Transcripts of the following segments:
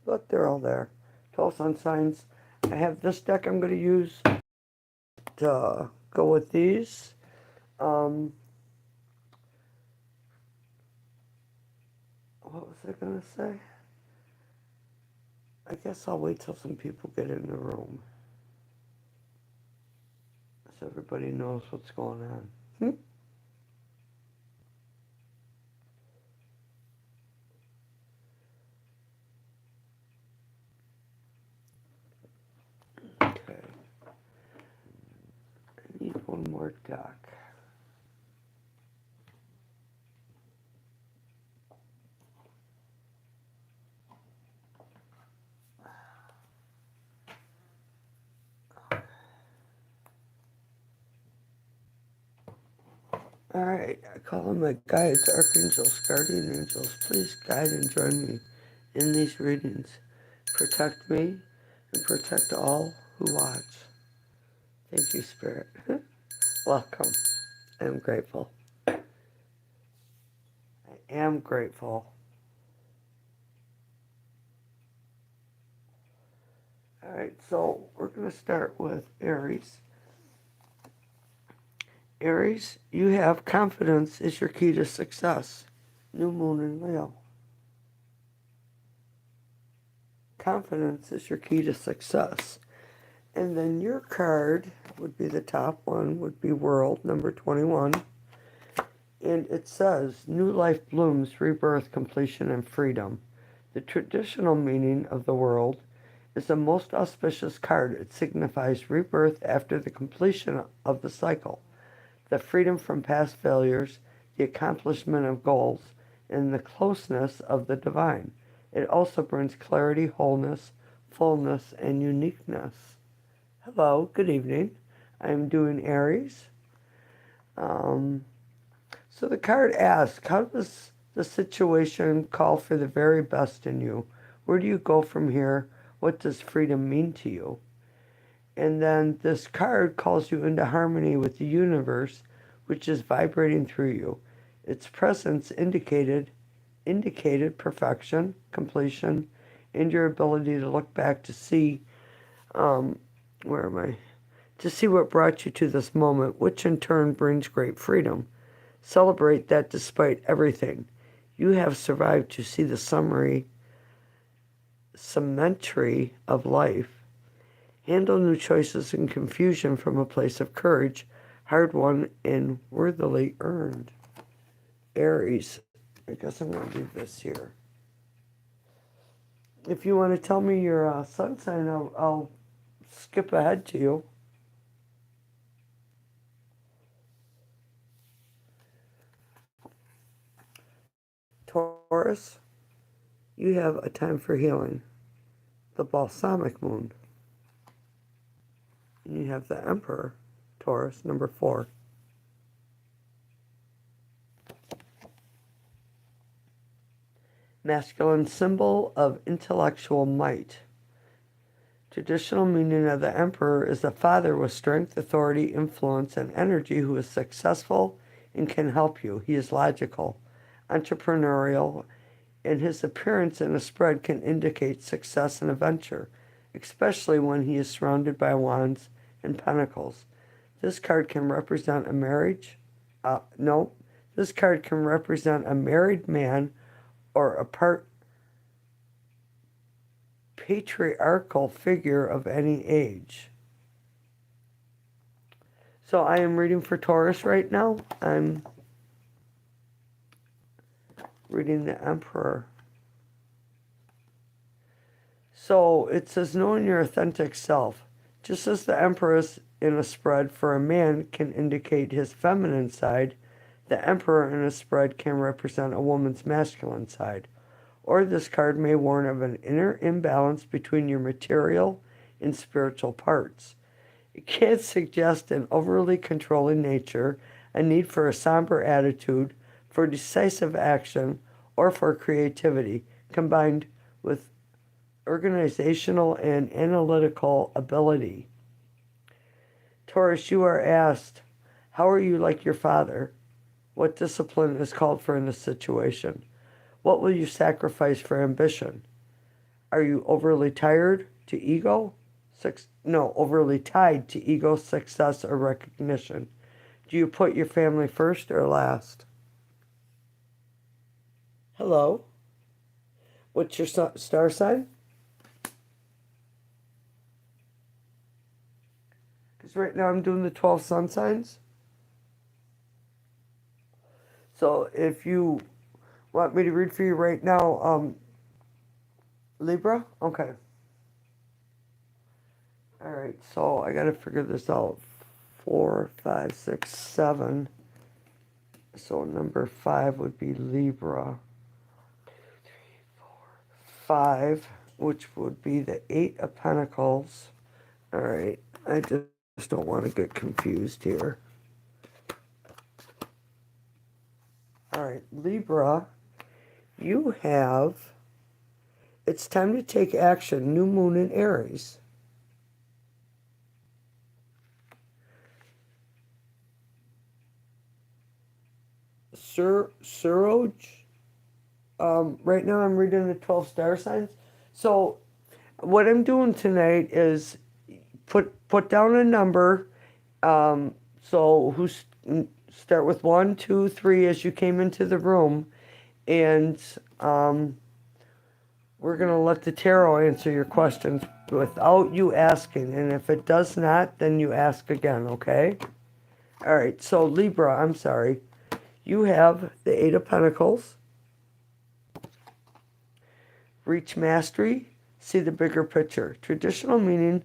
but they're all there. 12 sun signs. I have this deck I'm going to use to go with these. What was I going to say? I guess I'll wait till some people get in the room so everybody knows what's going on. Okay. I need one more deck. Alright, I call them my guides, archangels, guardian angels. Please guide and join me in these readings. Protect me and protect all who watch. Thank you, Spirit. Welcome. I am grateful. I am grateful. Alright, so we're going to start with Aries. Aries, you have confidence is your key to success. New moon in Leo. Confidence is your key to success. And then your card would be the top one, would be World, number 21. And it says, new life blooms, rebirth, completion, and freedom. The traditional meaning of the World is the most auspicious card. It signifies rebirth after the completion of the cycle, the freedom from past failures, the accomplishment of goals, and the closeness of the divine. It also brings clarity, wholeness, fullness, and uniqueness. Hello, good evening. I'm doing Aries. So the card asks, how does the situation call for the very best in you? Where do you go from here? What does freedom mean to you? And then this card calls you into harmony with the universe, which is vibrating through you. Its presence indicated perfection, completion, and your ability to look back to see, to see what brought you to this moment, which in turn brings great freedom. Celebrate that despite everything, you have survived to see the symmetry of life. Handle new choices and confusion from a place of courage, hard-won and worthily earned. Aries, I guess I'm going to leave this here. If you want to tell me your sun sign, I'll skip ahead to you. Taurus, you have a time for healing. The balsamic moon. And you have the Emperor, Taurus, number 4. Masculine symbol of intellectual might. Traditional meaning of the Emperor is a father with strength, authority, influence, and energy who is successful and can help you. He is logical, entrepreneurial, and his appearance in a spread can indicate success in a venture, especially when he is surrounded by wands and pentacles. This card can represent a marriage. This card can represent a married man or a patriarchal figure of any age. So I am reading for Taurus right now. I'm reading the Emperor. So it says, knowing your authentic self. Just as the Emperor is in a spread for a man can indicate his feminine side, the Emperor in a spread can represent a woman's masculine side. Or this card may warn of an inner imbalance between your material and spiritual parts. It can suggest an overly controlling nature, a need for a somber attitude, for decisive action, or for creativity, combined with organizational and analytical ability. Taurus, you are asked, how are you like your father? What discipline is called for in this situation? What will you sacrifice for ambition? Are you overly tired to ego? No, overly tied to ego, success, or recognition? Do you put your family first or last? Hello. What's your star sign? Because right now I'm doing the 12 sun signs. So if you want me to read for you right now, Libra? Okay. All right, so I got to figure this out. 4, 5, 6, 7. So number 5 would be Libra. 5, which would be the 8 of Pentacles. All right, I just don't want to get confused here. All right, Libra, you have, it's time to take action, new moon in Aries. Suroj, right now I'm reading the 12 star signs. So what I'm doing tonight is put down a number. So start with 1, 2, 3 as you came into the room, and we're gonna let the tarot answer your questions without you asking. And if it does not, then you ask again. Okay? All right. So Libra, I'm sorry. You have the 8 of Pentacles. Reach mastery. See the bigger picture. Traditional meaning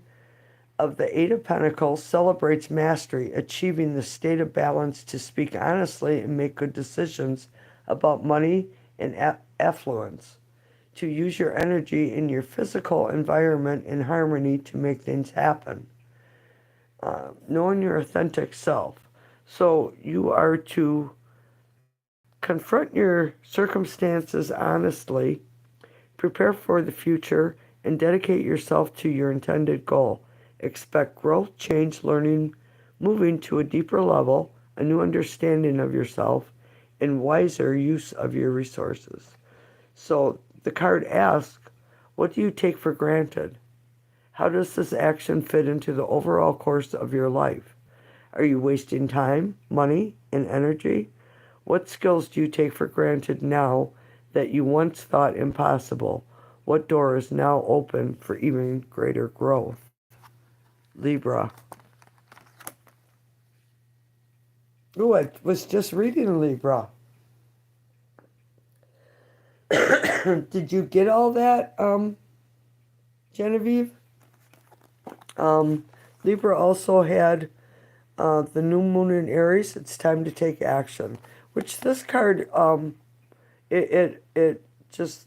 of the 8 of Pentacles celebrates mastery, achieving the state of balance to speak honestly and make good decisions about money and affluence, to use your energy in your physical environment in harmony to make things happen. Knowing your authentic self. So you are to confront your circumstances honestly, prepare for the future, and dedicate yourself to your intended goal. Expect growth, change, learning, moving to a deeper level, a new understanding of yourself, and wiser use of your resources. So the card asks, what do you take for granted? How does this action fit into the overall course of your life? Are you wasting time, money, and energy? What skills do you take for granted now that you once thought impossible? What door is now open for even greater growth? Libra. Oh, I was just reading Libra. Did you get all that, Genevieve? Libra also had the new moon in Aries. It's time to take action. Which this card, it just,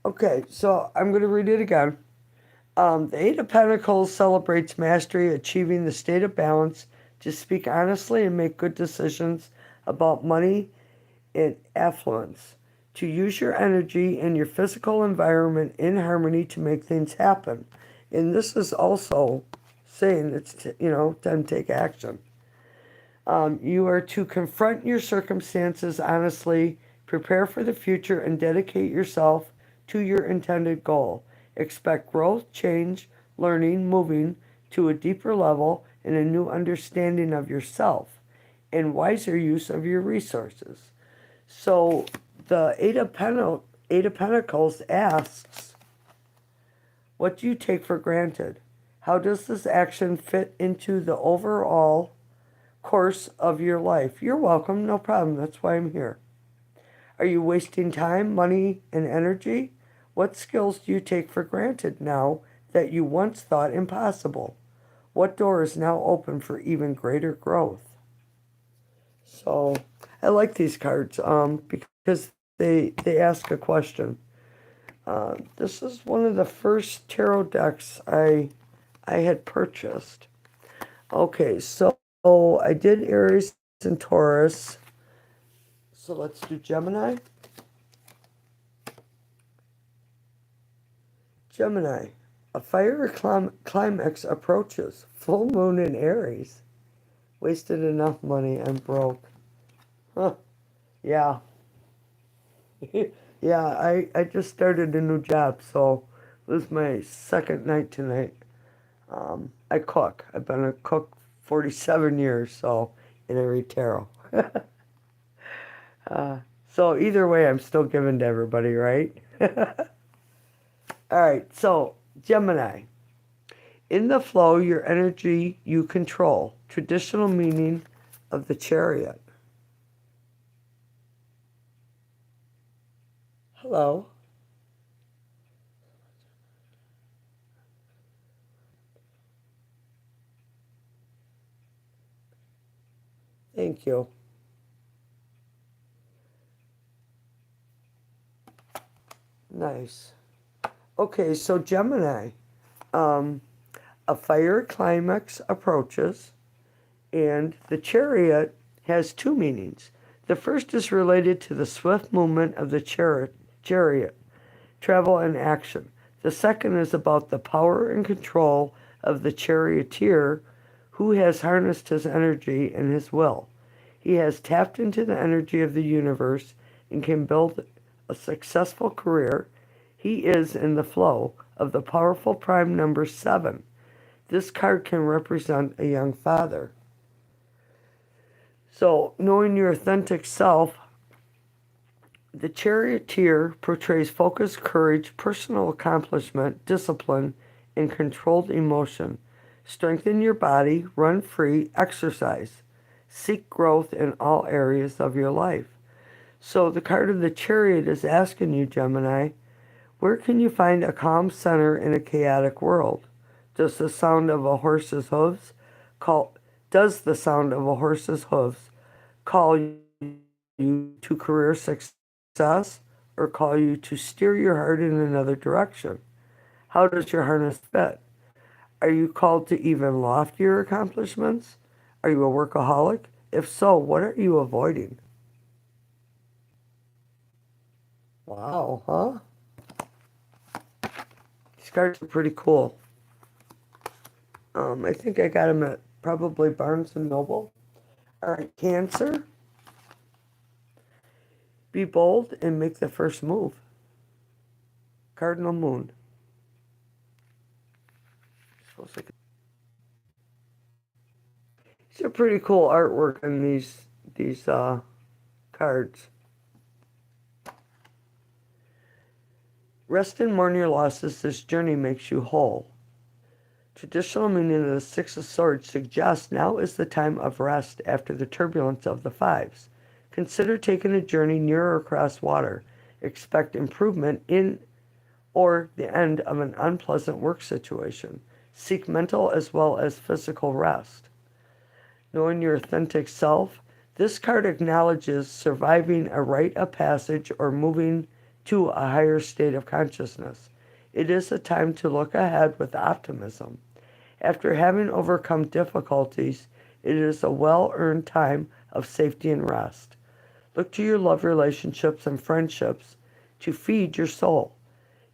okay, so I'm going to read it again. The 8 of Pentacles celebrates mastery, achieving the state of balance to speak honestly and make good decisions about money and affluence, to use your energy and your physical environment in harmony to make things happen. And this is also saying it's, time to take action. You are to confront your circumstances honestly, prepare for the future, and dedicate yourself to your intended goal. Expect growth, change, learning, moving to a deeper level and a new understanding of yourself and wiser use of your resources. So the Eight of Pentacles asks, what do you take for granted? How does this action fit into the overall course of your life? You're welcome, no problem. That's why I'm here. Are you wasting time, money, and energy? What skills do you take for granted now that you once thought impossible? What door is now open for even greater growth? So I like these cards because they ask a question. This is one of the first tarot decks I had purchased. Okay, so I did Aries and Taurus. So let's do Gemini. Gemini, a fiery climax approaches. Full moon in Aries. Wasted enough money. I'm broke. Huh. Yeah. Yeah, I just started a new job, so This is my second night tonight. I cook. I've been a cook 47 years, so in every tarot. So either way, I'm still giving to everybody, right? All right, so Gemini. In the flow, your energy you control. Traditional meaning of the chariot. Hello. Thank you. Nice. Okay, so Gemini. Um, a fire climax approaches, and the chariot has two meanings. The first is related to the swift movement of the chariot, travel and action. The second is about the power and control of the charioteer who has harnessed his energy and his will. He has tapped into the energy of the universe and can build a successful career. He is in the flow of the powerful prime number 7. This card can represent a young father. So, knowing your authentic self, the charioteer portrays focus, courage, personal accomplishment, discipline, and controlled emotion. Strengthen your body, run free, exercise. Seek growth in all areas of your life. So the card of the chariot is asking you, Gemini, where can you find a calm center in a chaotic world? Does the sound of a horse's hooves call does the sound of a horse's hooves call you to career success or call you to steer your heart in another direction? How does your harness fit? Are you called to even loftier accomplishments? Are you a workaholic? If so, what are you avoiding? Wow, huh? These cards are pretty cool. I think I got them at probably Barnes and Noble. All right, Cancer. Be bold and make the first move. Cardinal Moon. These are pretty cool artwork in these cards. Rest and mourn your losses. This journey makes you whole. Traditional meaning of the Six of Swords suggests now is the time of rest after the turbulence of the fives. Consider taking a journey near or across water. Expect improvement in or the end of an unpleasant work situation. Seek mental as well as physical rest. Knowing your authentic self, this card acknowledges surviving a rite of passage or moving to a higher state of consciousness. It is a time to look ahead with optimism. After having overcome difficulties, it is a well-earned time of safety and rest. Look to your love relationships and friendships to feed your soul.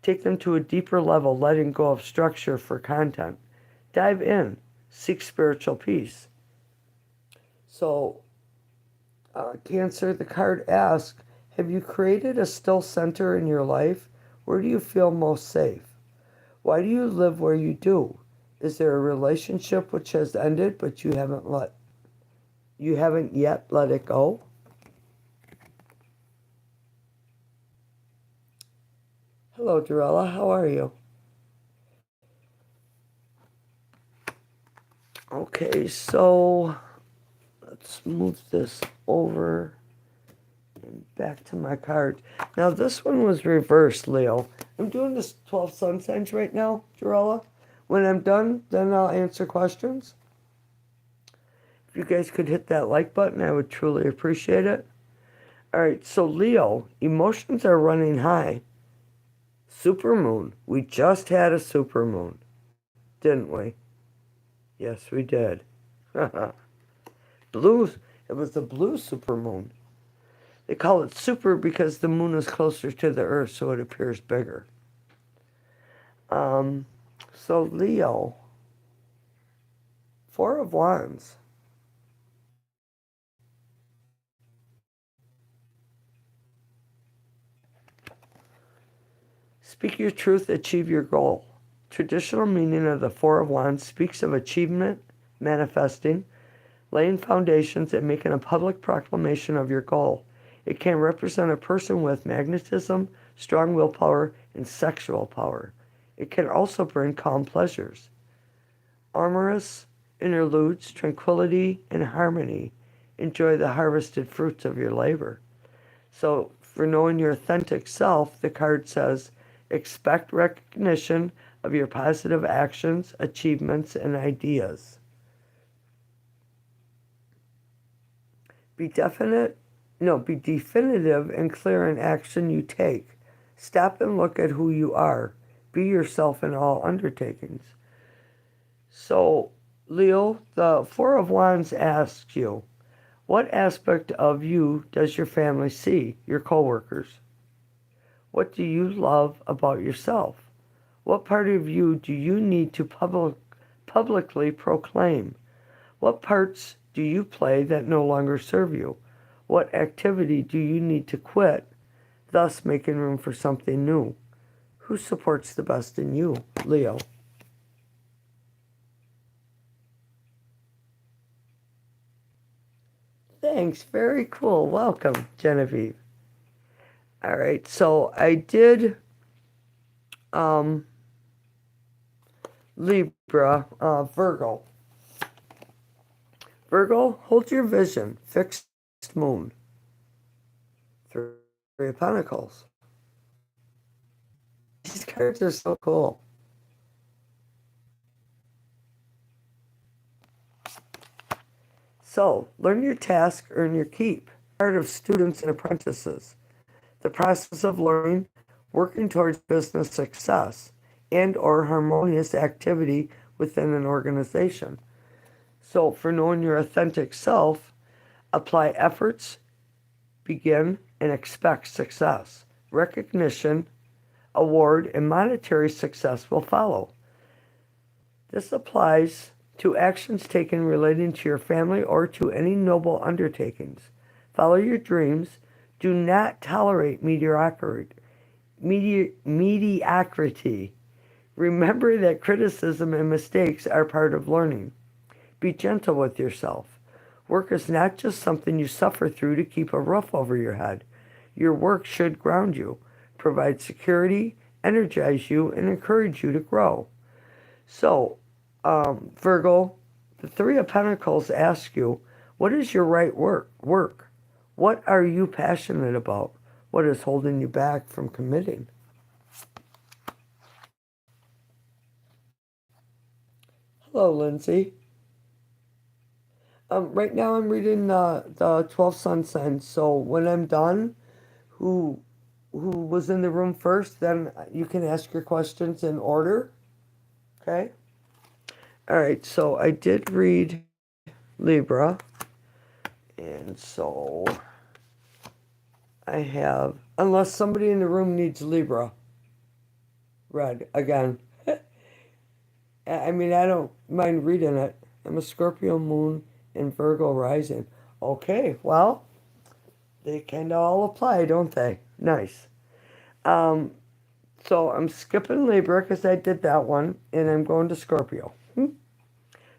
Take them to a deeper level, letting go of structure for content. Dive in. Seek spiritual peace. So, Cancer, the card asks, have you created a still center in your life? Where do you feel most safe? Why do you live where you do? Is there a relationship which has ended but you haven't yet let it go? Hello, Dorella. How are you? Okay, so let's move this over and back to my card. Now, this one was reversed, Leo. I'm doing this 12 sun signs right now, Dorella. When I'm done, then I'll answer questions. If you guys could hit that like button, I would truly appreciate it. All right, so Leo, emotions are running high. Supermoon. We just had a supermoon, didn't we? Yes, we did. Blue, it was the blue supermoon. They call it super because the moon is closer to the earth, so it appears bigger. So Leo, Four of Wands. Speak your truth, achieve your goal. Traditional meaning of the Four of Wands speaks of achievement, manifesting, laying foundations, and making a public proclamation of your goal. It can represent a person with magnetism, strong willpower, and sexual power. It can also bring calm pleasures, amorous interludes, tranquility, and harmony. Enjoy the harvested fruits of your labor. So, for knowing your authentic self, the card says, expect recognition of your positive actions, achievements, and ideas. Be definitive and clear in action you take. Stop and look at who you are. Be yourself in all undertakings. So, Leo, the Four of Wands asks you, what aspect of you does your family see, your coworkers? What do you love about yourself? What part of you do you need to publicly proclaim? What parts do you play that no longer serve you? What activity do you need to quit, thus making room for something new? Who supports the best in you, Leo? Thanks, very cool. Welcome, Genevieve. All right, so I did Libra, Virgo. Virgo, hold your vision, fixed moon. Three of Pentacles. These cards are so cool. So, learn your task, earn your keep. Part of students and apprentices. The process of learning, working towards business success, and or harmonious activity within an organization. So, for knowing your authentic self, apply efforts, begin, and expect success. Recognition, award, and monetary success will follow. This applies to actions taken relating to your family or to any noble undertakings. Follow your dreams. Do not tolerate mediocrity. Remember that criticism and mistakes are part of learning. Be gentle with yourself. Work is not just something you suffer through to keep a roof over your head. Your work should ground you, provide security, energize you, and encourage you to grow. So, Virgo, the Three of Pentacles asks you, what is your right work? What are you passionate about? What is holding you back from committing? Hello, Lindsay. Right now I'm reading the 12 sun signs, so when I'm done, who was in the room first, then you can ask your questions in order. Okay? All right, so I did read Libra, and so I have, unless somebody in the room needs Libra read again. I mean, I don't mind reading it. I'm a Scorpio moon and Virgo rising. Okay, well, they kind of all apply, don't they? Nice. So I'm skipping Libra because I did that one, and I'm going to Scorpio.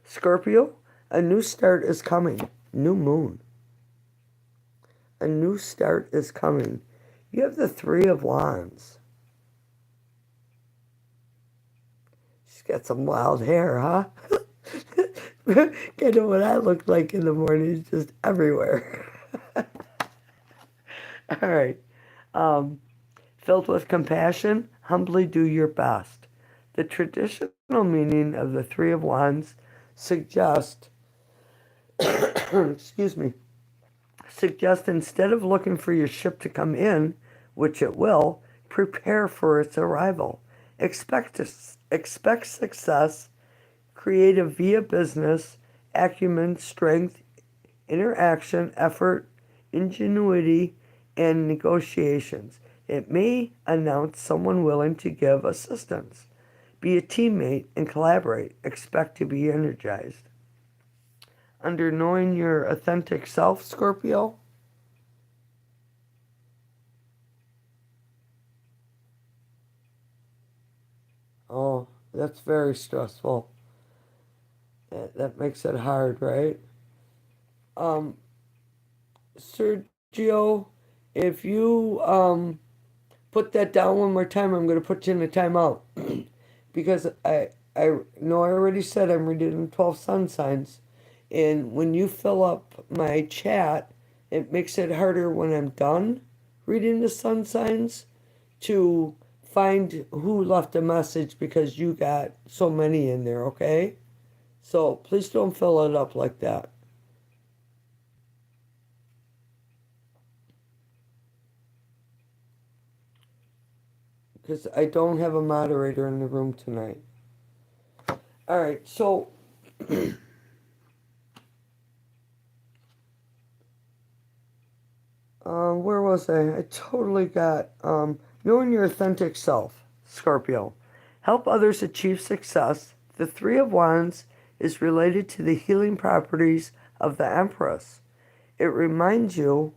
Scorpio, a new start is coming. New moon. A new start is coming. You have the Three of Wands. She's got some wild hair, huh? Kind of what I look like in the morning, just everywhere. All right. Filled with compassion, humbly do your best. The traditional meaning of the Three of Wands suggests, excuse me, instead of looking for your ship to come in, which it will, prepare for its arrival. Expect success, creative via business, acumen, strength, interaction, effort, ingenuity, and negotiations. It may announce someone willing to give assistance. Be a teammate and collaborate. Expect to be energized. Under knowing your authentic self, Scorpio, Oh, that's very stressful. That makes it hard, right? Um, Sergio, if you put that down one more time, I'm going to put you in a timeout because I know I already said I'm reading 12 sun signs, and when you fill up my chat, it makes it harder when I'm done reading the sun signs to find who left a message because you got so many in there, okay? So please don't fill it up like that because I don't have a moderator in the room tonight. All right, so where was I? I totally got knowing your authentic self, Scorpio. Help others achieve success. The Three of Wands is related to the healing properties of the Empress. It reminds you.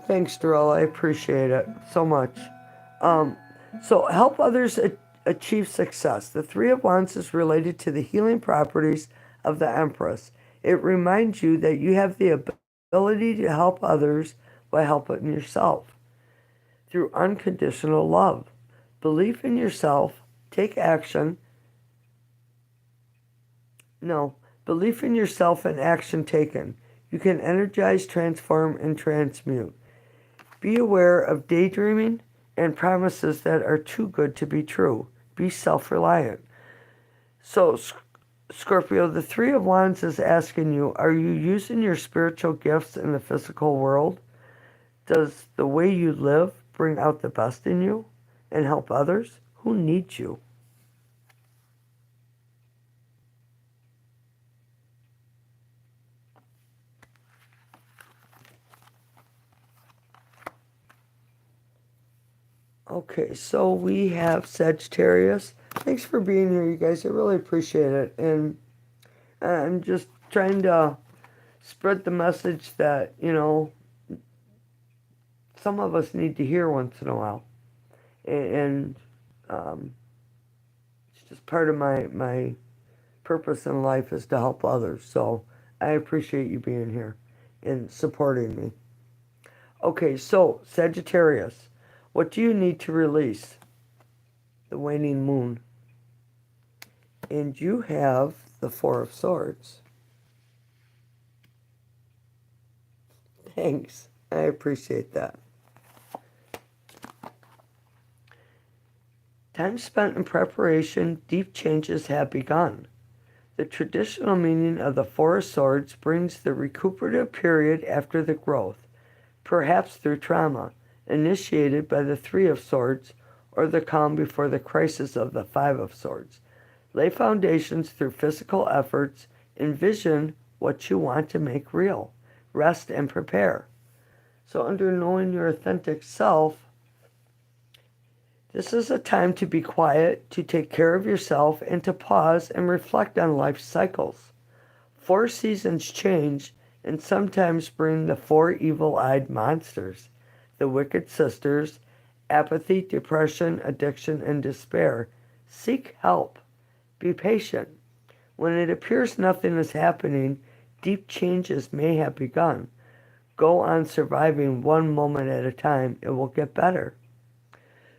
Thanks, Darrell. I appreciate it so much. Um, so, help others achieve success. The Three of Wands is related to the healing properties of the Empress. It reminds you that you have the ability to help others by helping yourself through unconditional love. Belief in yourself, take action. No, belief in yourself and action taken. You can energize, transform, and transmute. Be aware of daydreaming and promises that are too good to be true. Be self reliant. So, Scorpio, the Three of Wands is asking you, are you using your spiritual gifts in the physical world? Does the way you live bring out the best in you and help others? Who needs you? Okay, so we have Sagittarius. Thanks for being here, you guys. I really appreciate it. And I'm just trying to spread the message that, some of us need to hear once in a while. And um, it's just part of my purpose in life is to help others. So I appreciate you being here and supporting me. Okay, so Sagittarius, what do you need to release? The waning moon. And you have the Four of Swords. Thanks. I appreciate that. Time spent in preparation, deep changes have begun. The traditional meaning of the Four of Swords brings the recuperative period after the growth, perhaps through trauma, initiated by the Three of Swords, or the calm before the crisis of the Five of Swords. Lay foundations through physical efforts. Envision what you want to make real. Rest and prepare. So, under knowing your authentic self, this is a time to be quiet, to take care of yourself, and to pause and reflect on life's cycles. Four seasons change and sometimes bring the four evil-eyed monsters, the wicked sisters, apathy, depression, addiction, and despair. Seek help. Be patient. When it appears nothing is happening, deep changes may have begun. Go on surviving one moment at a time. It will get better.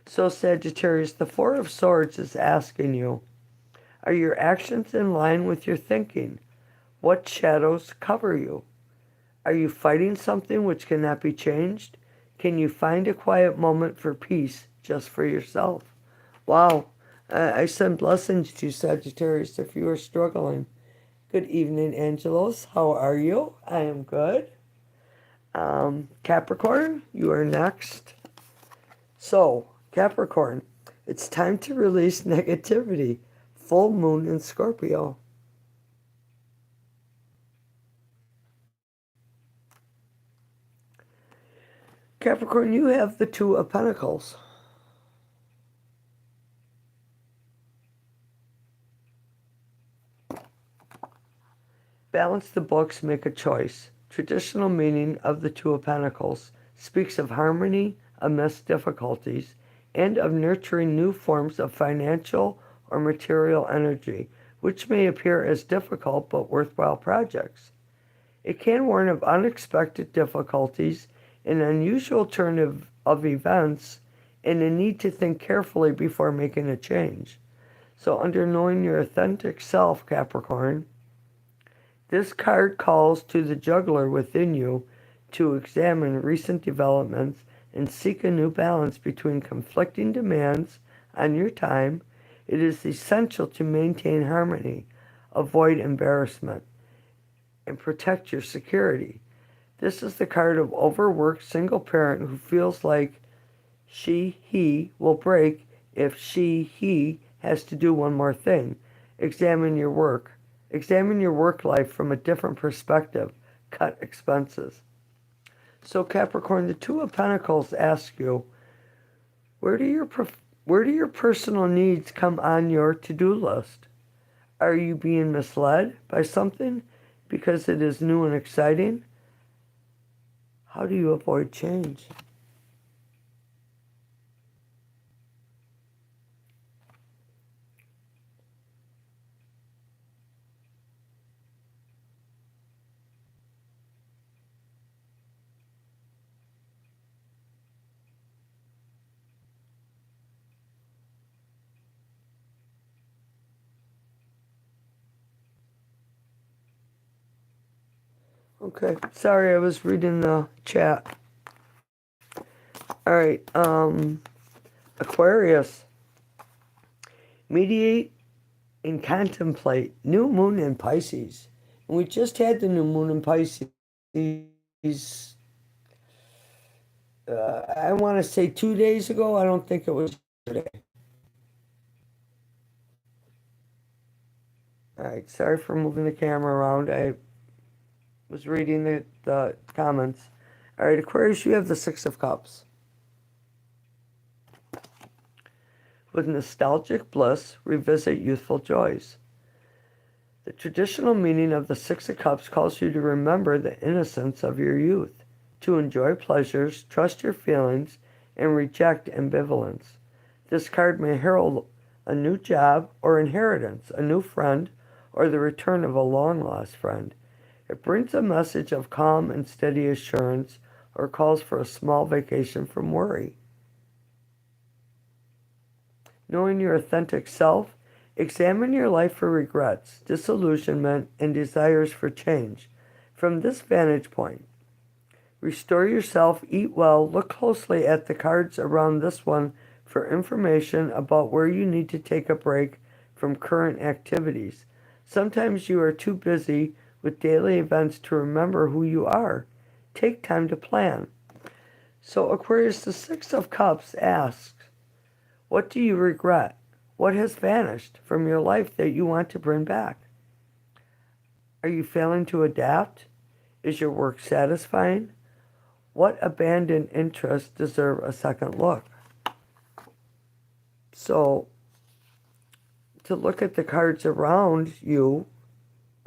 So, Sagittarius, the Four of Swords is asking you, are your actions in line with your thinking? What shadows cover you? Are you fighting something which cannot be changed? Can you find a quiet moment for peace just for yourself? Wow. I send blessings to you, Sagittarius, if you are struggling. Good evening, Angelos. How are you? I am good. Capricorn, you are next. So, Capricorn, it's time to release negativity. Full moon in Scorpio. Capricorn, you have the Two of Pentacles. Balance the books, make a choice. Traditional meaning of the Two of Pentacles. speaks of harmony amidst difficulties and of nurturing new forms of financial or material energy, which may appear as difficult but worthwhile projects. It can warn of unexpected difficulties, an unusual turn of events, and a need to think carefully before making a change. So, under knowing your authentic self, Capricorn, this card calls to the juggler within you to examine recent developments and seek a new balance between conflicting demands on your time. It is essential to maintain harmony, avoid embarrassment, and protect your security. This is the card of overworked single parent who feels like he will break if he has to do one more thing. Examine your work. Examine your work life from a different perspective. Cut expenses. So Capricorn, the Two of Pentacles asks you, where do your personal needs come on your to-do list? Are you being misled by something because it is new and exciting? How do you avoid change? Okay, sorry, I was reading the chat. All right, Aquarius, mediate and contemplate new moon in Pisces. And we just had the new moon in Pisces, I want to say 2 days ago. I don't think it was yesterday. All right, sorry for moving the camera around. I was reading the comments. All right, Aquarius, you have the Six of Cups. With nostalgic bliss, revisit youthful joys. The traditional meaning of the Six of Cups calls you to remember the innocence of your youth, to enjoy pleasures, trust your feelings, and reject ambivalence. This card may herald a new job or inheritance, a new friend, or the return of a long-lost friend. It brings a message of calm and steady assurance or calls for a small vacation from worry. Knowing your authentic self, examine your life for regrets, disillusionment, and desires for change. From this vantage point, restore yourself, eat well, look closely at the cards around this one for information about where you need to take a break from current activities. Sometimes you are too busy with daily events to remember who you are. Take time to plan. So Aquarius, the Six of Cups asks, what do you regret? What has vanished from your life that you want to bring back? Are you failing to adapt? Is your work satisfying? What abandoned interests deserve a second look? So, to look at the cards around you,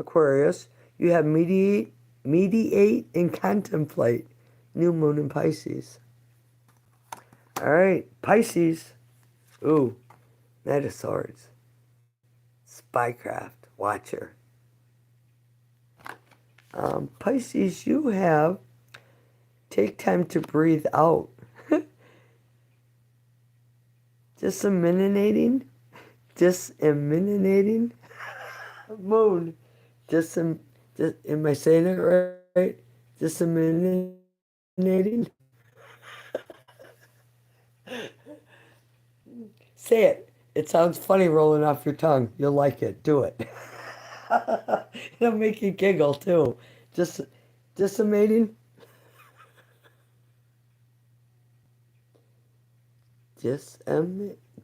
Aquarius, you have mediate and contemplate. New moon in Pisces. All right, Pisces. Ooh, Knight of Swords. Spycraft, Watcher. Pisces, you have take time to breathe out. Disseminating moon. Am I saying it right? Disseminating. Say it. It sounds funny rolling off your tongue. You'll like it. Do it. It'll make you giggle too. Just disseminating.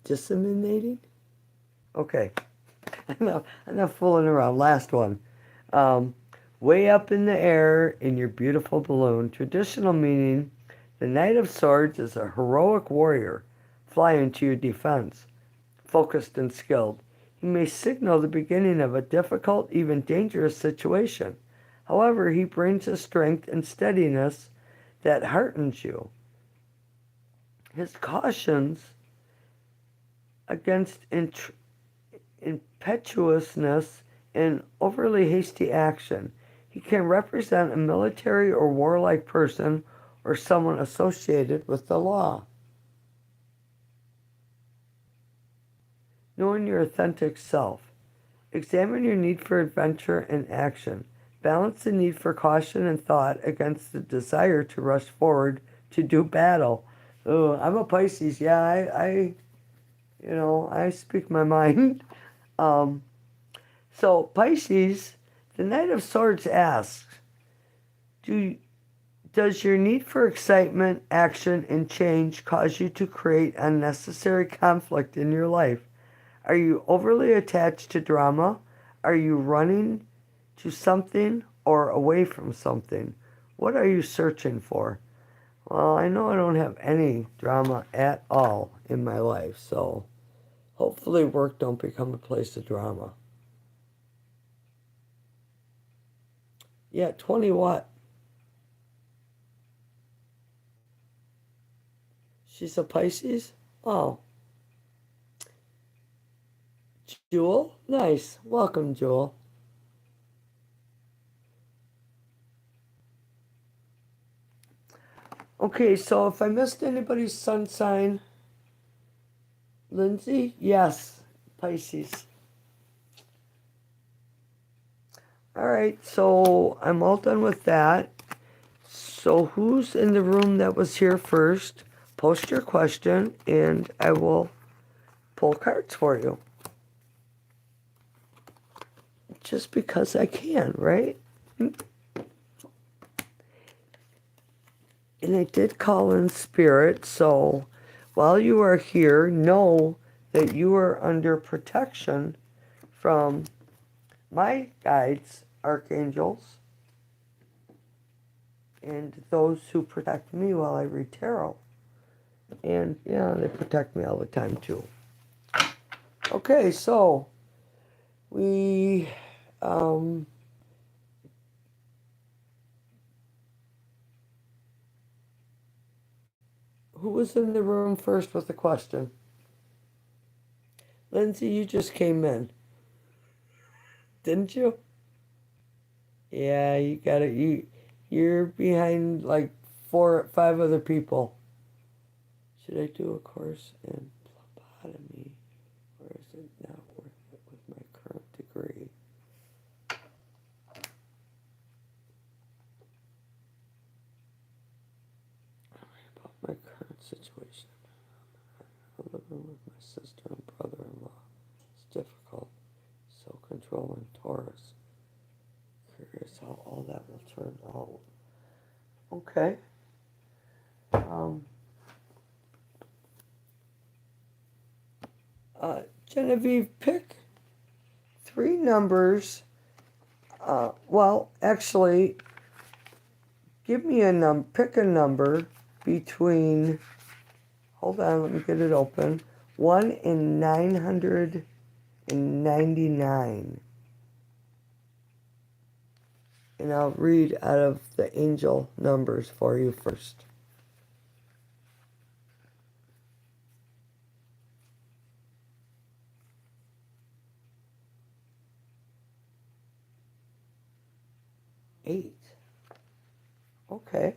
Disseminating? Okay. I'm not fooling around. Last one. Way up in the air in your beautiful balloon. Traditional meaning, the Knight of Swords is a heroic warrior flying to your defense, focused and skilled. He may signal the beginning of a difficult, even dangerous situation. However, he brings a strength and steadiness that heartens you. His cautions against impetuousness and overly hasty action. He can represent a military or warlike person or someone associated with the law. Knowing your authentic self. Examine your need for adventure and action. Balance the need for caution and thought against the desire to rush forward to do battle. Oh, I'm a Pisces. Yeah, I speak my mind. So Pisces, the Knight of Swords asks, does your need for excitement, action, and change cause you to create unnecessary conflict in your life? Are you overly attached to drama? Are you running to something or away from something? What are you searching for? Well, I know I don't have any drama at all in my life, so hopefully work don't become a place of drama. Yeah, 20 what? She's a Pisces? Oh. Jewel? Nice. Welcome, Jewel. Okay, so if I missed anybody's sun sign, Lindsay? Yes, Pisces. All right, so I'm all done with that. So who's in the room that was here first? Post your question, and I will pull cards for you. Just because I can, right? And I did call in spirit, so while you are here, know that you are under protection from my guides, archangels, and those who protect me while I read tarot. And yeah, they protect me all the time too. Okay, so we who was in the room first with the question? Lindsay, you just came in, didn't you? Yeah, you got it. You're behind like 5 other people. Should I do a course in phlebotomy, or is it not worth it with my current degree? About my current situation. I'm living with my sister and brother-in-law. It's difficult. Self-control and Taurus. Curious how all that will turn out. Okay. Genevieve, pick 3 numbers. Well, actually, give me a number. Pick a number between. Hold on, let me get it open. 1 and 999. And I'll read out of the angel numbers for you first. Eight. Okay.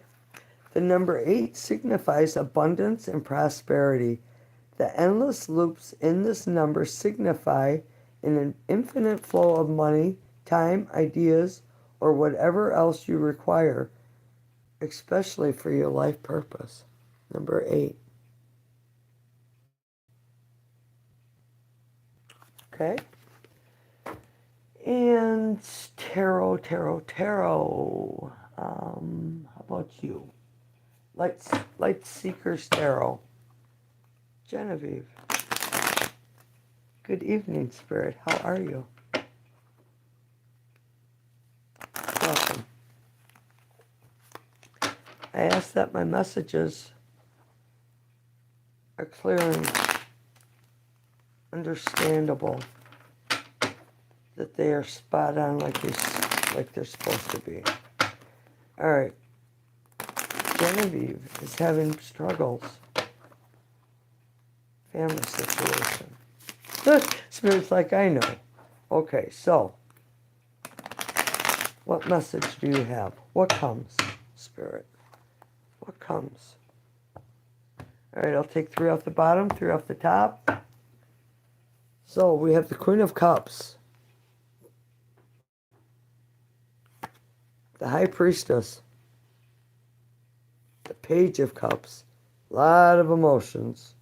The number 8 signifies abundance and prosperity. The endless loops in this number signify an infinite flow of money, time, ideas, or whatever else you require, especially for your life purpose. Number 8. Okay? And tarot. How about you? Light Seeker's Tarot. Genevieve. Good evening, Spirit. How are you? Welcome. I ask that my messages are clear and understandable, that they are spot on like they're supposed to be. All right. Genevieve is having struggles. Family situation. Spirit's like, I know. Okay, so what message do you have? What comes, Spirit? What comes? All right, I'll take 3 off the bottom, 3 off the top. So we have the Queen of Cups, the High Priestess, the Page of Cups, a lot of emotions.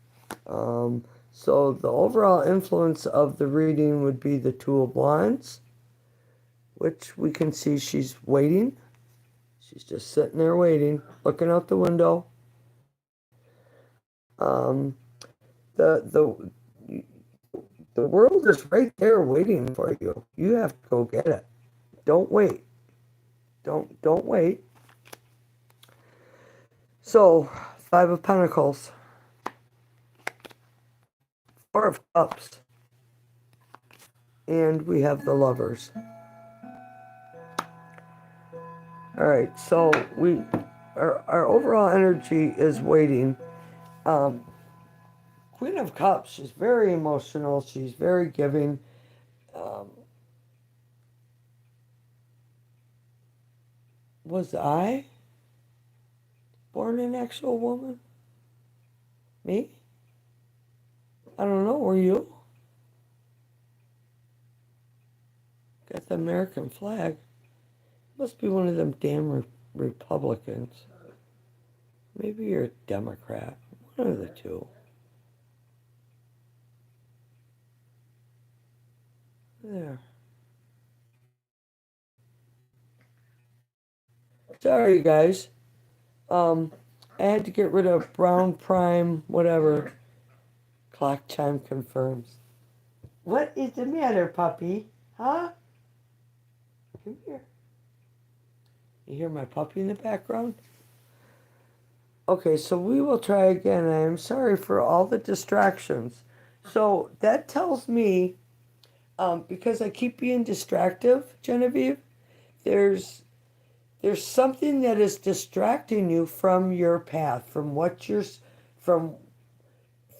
So the overall influence of the reading would be the Two of Wands, which we can see she's waiting. She's just sitting there waiting, looking out the window. The world is right there waiting for you. You have to go get it. Don't wait. Don't wait. So, 5 of Pentacles, 4 of Cups, and we have the Lovers. All right, so our overall energy is waiting. Queen of Cups, she's very emotional. She's very giving. Was I born an actual woman? Me? I don't know. Were you? Got the American flag. Must be one of them damn Republicans. Maybe you're a Democrat. One of the two. There. Sorry, guys. I had to get rid of Brown Prime, whatever. Clock chime confirms. What is the matter, puppy? Huh? Come here. You hear my puppy in the background? Okay, so we will try again. I am sorry for all the distractions. So that tells me, because I keep being distractive, Genevieve, there's something that is distracting you from your path, from what you're, from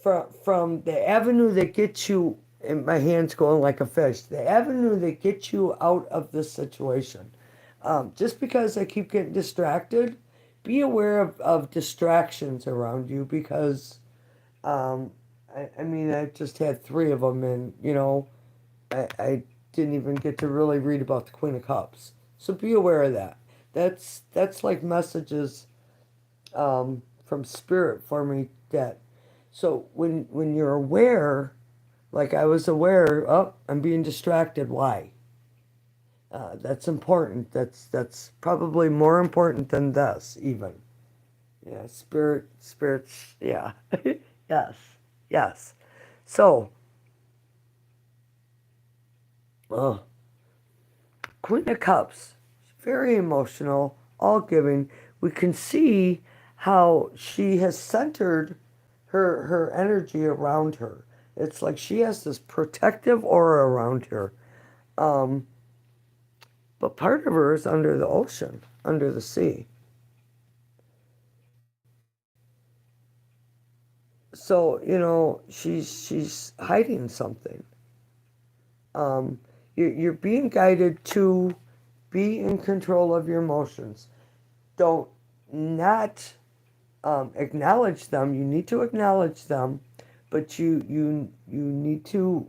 from the avenue that gets you, and my hand's going like a fish, the avenue that gets you out of this situation. Just because I keep getting distracted, be aware of distractions around you, because I mean, I just had 3 of them, and I didn't even get to really read about the Queen of Cups. So be aware of that. That's like messages from Spirit for me, that so when you're aware, like I was aware, oh, I'm being distracted. Why? That's important. That's probably more important than this, even. Yeah, spirits. Yeah, yes, yes. So, uh, Queen of Cups, very emotional, all giving. We can see how she has centered her energy around her. It's like she has this protective aura around her. Um, but part of her is under the ocean, under the sea. So, she's hiding something. You're being guided to be in control of your emotions. Don't not acknowledge them. You need to acknowledge them, but you need to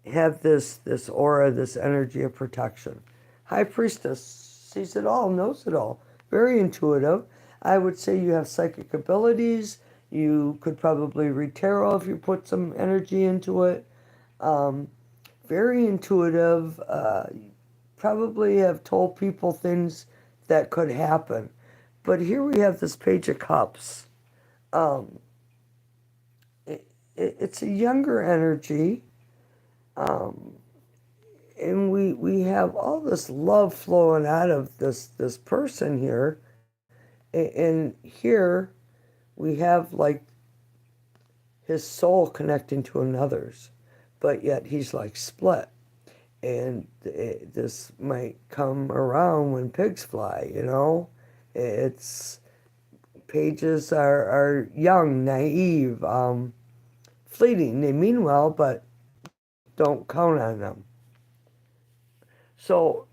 have this aura, this energy of protection. High Priestess sees it all, knows it all. Very intuitive. I would say you have psychic abilities. You could probably read tarot if you put some energy into it. Very intuitive. Probably have told people things that could happen. But here we have this Page of Cups. It's a younger energy. And we have all this love flowing out of this person here. And here we have like his soul connecting to another's, but yet he's like split. And this might come around when pigs fly, It's pages are young, naive, fleeting. They mean well, but don't count on them. So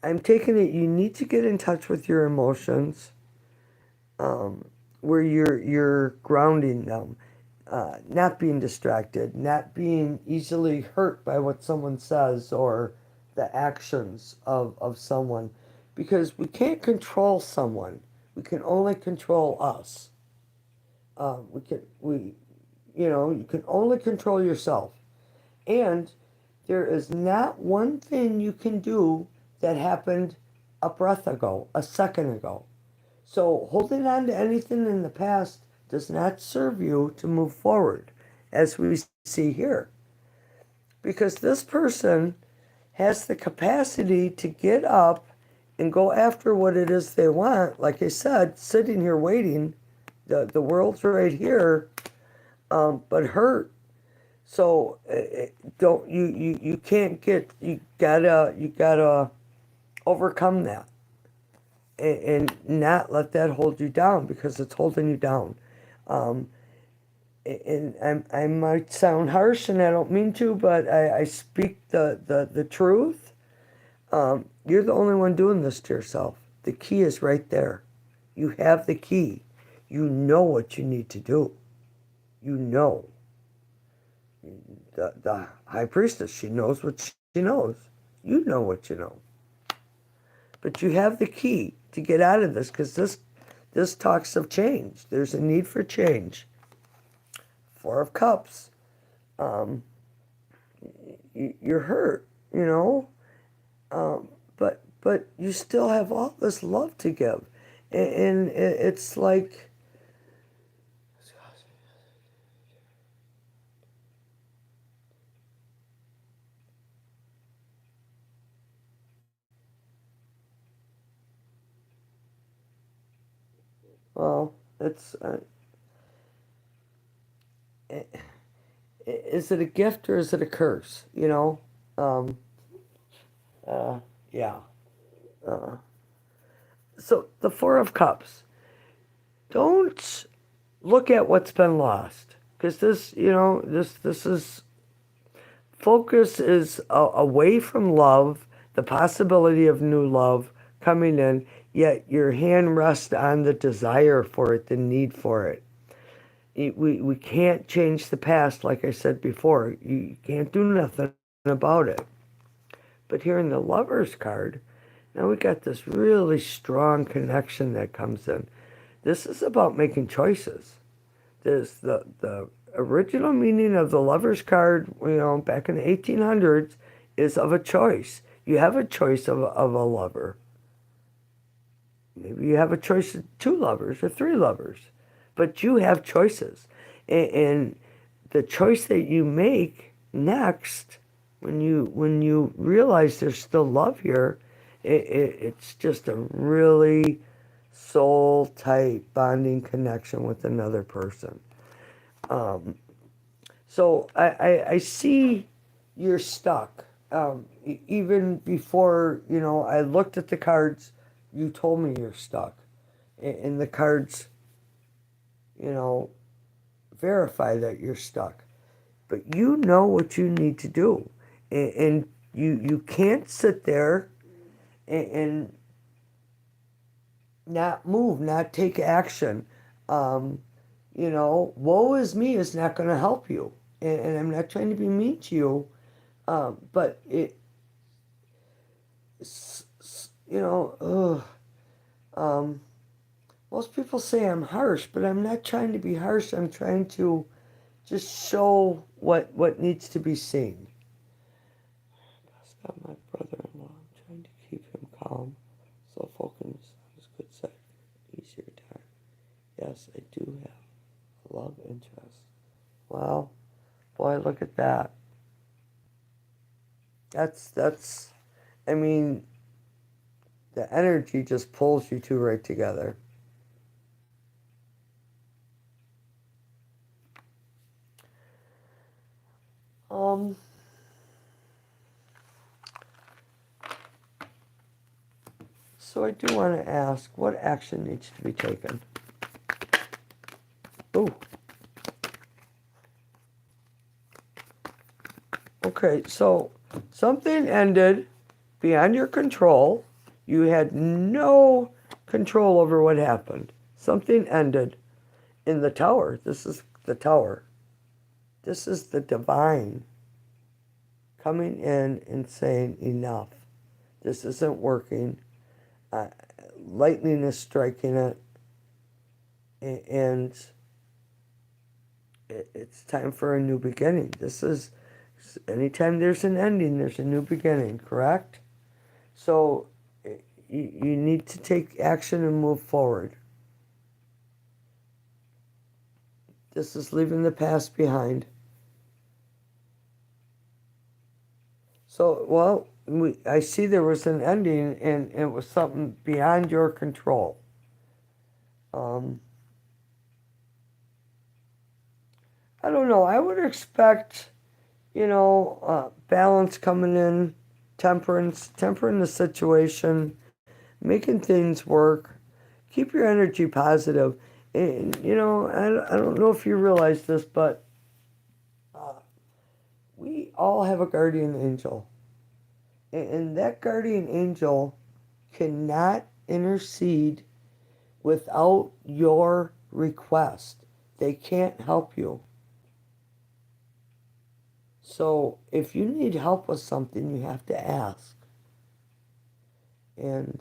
I'm taking it you need to get in touch with your emotions, where you're grounding them, not being distracted, not being easily hurt by what someone says or the actions of someone, because we can't control someone. We can only control us. You can only control yourself. And there is not one thing you can do that happened a breath ago, a second ago. So holding on to anything in the past does not serve you to move forward, as we see here. Because this person has the capacity to get up and go after what it is they want. Like I said, sitting here waiting, the world's right here, but hurt. So don't you can't get you gotta overcome that, and not let that hold you down, because it's holding you down. Um, and I might sound harsh, and I don't mean to, but I speak the truth. You're the only one doing this to yourself. The key is right there. You have the key. You know what you need to do. You know. The high priestess, she knows what she knows. You know what you know. But you have the key to get out of this, because this talks of change. There's a need for change. Four of Cups. Um, you're hurt, but you still have all this love to give, and it's like, well, it's is it a gift or is it a curse? Um, yeah. Uh, so the Four of Cups. Don't look at what's been lost, because this is focus is away from love, the possibility of new love coming in, yet your hand rests on the desire for it, the need for it. We can't change the past, like I said before. You can't do nothing about it. But here in the Lover's card, now we got this really strong connection that comes in. This is about making choices. This the original meaning of the Lover's card, back in the 1800s, is of a choice. You have a choice of a lover. Maybe you have a choice of two lovers or three lovers, but you have choices, and the choice that you make next, when you realize there's still love here, it's just a really soul tight bonding connection with another person. So I see you're stuck. Even before, I looked at the cards, you told me you're stuck. And the cards, you know, verify that you're stuck. But you know what you need to do. And you can't sit there and not move, not take action. Um, woe is me is not going to help you. And I'm not trying to be mean to you, but um, most people say I'm harsh, but I'm not trying to be harsh. I'm trying to just show what needs to be seen. Got my brother-in-law. I'm trying to keep him calm, so focus on his good side. Easier time. Yes, I do have a love interest. Well, boy, look at that. That's. I mean, the energy just pulls you two right together. Um. So I do want to ask, what action needs to be taken? Ooh. Okay, so something ended beyond your control. You had no control over what happened. Something ended in the tower. This is the tower. This is the divine coming in and saying, enough. This isn't working. Lightning is striking it. And it's time for a new beginning. This is, anytime there's an ending, there's a new beginning, correct? So you need to take action and move forward. This is leaving the past behind. So, well, I see there was an ending, and it was something beyond your control. I don't know. I would expect, balance coming in, temperance, tempering the situation, making things work. Keep your energy positive. And, I don't know if you realize this, but we all have a guardian angel. And that guardian angel cannot intercede without your request. They can't help you. So if you need help with something, you have to ask. And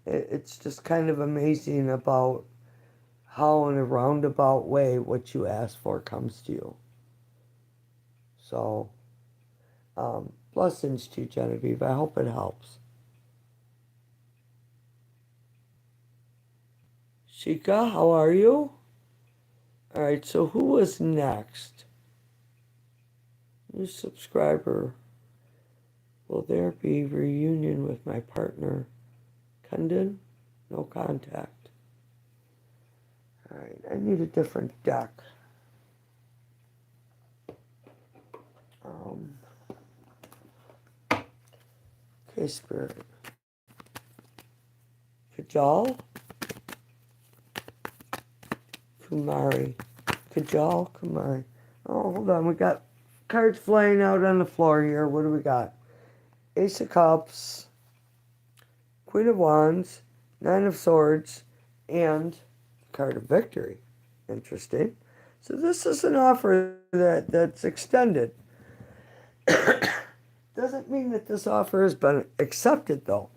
it's just kind of amazing about how in a roundabout way what you ask for comes to you. So blessings to you, Genevieve. I hope it helps. Shika, how are you? All right, so who was next? New subscriber. Will there be reunion with my partner? Kundan? No contact. All right, I need a different deck. Okay, Spirit. Kajal? Kumari. Kajal, Kumari. Oh, hold on. We got cards flying out on the floor here. What do we got? Ace of Cups, Queen of Wands, Nine of Swords, and card of Victory. Interesting. So this is an offer that's extended. Doesn't mean that this offer has been accepted, though,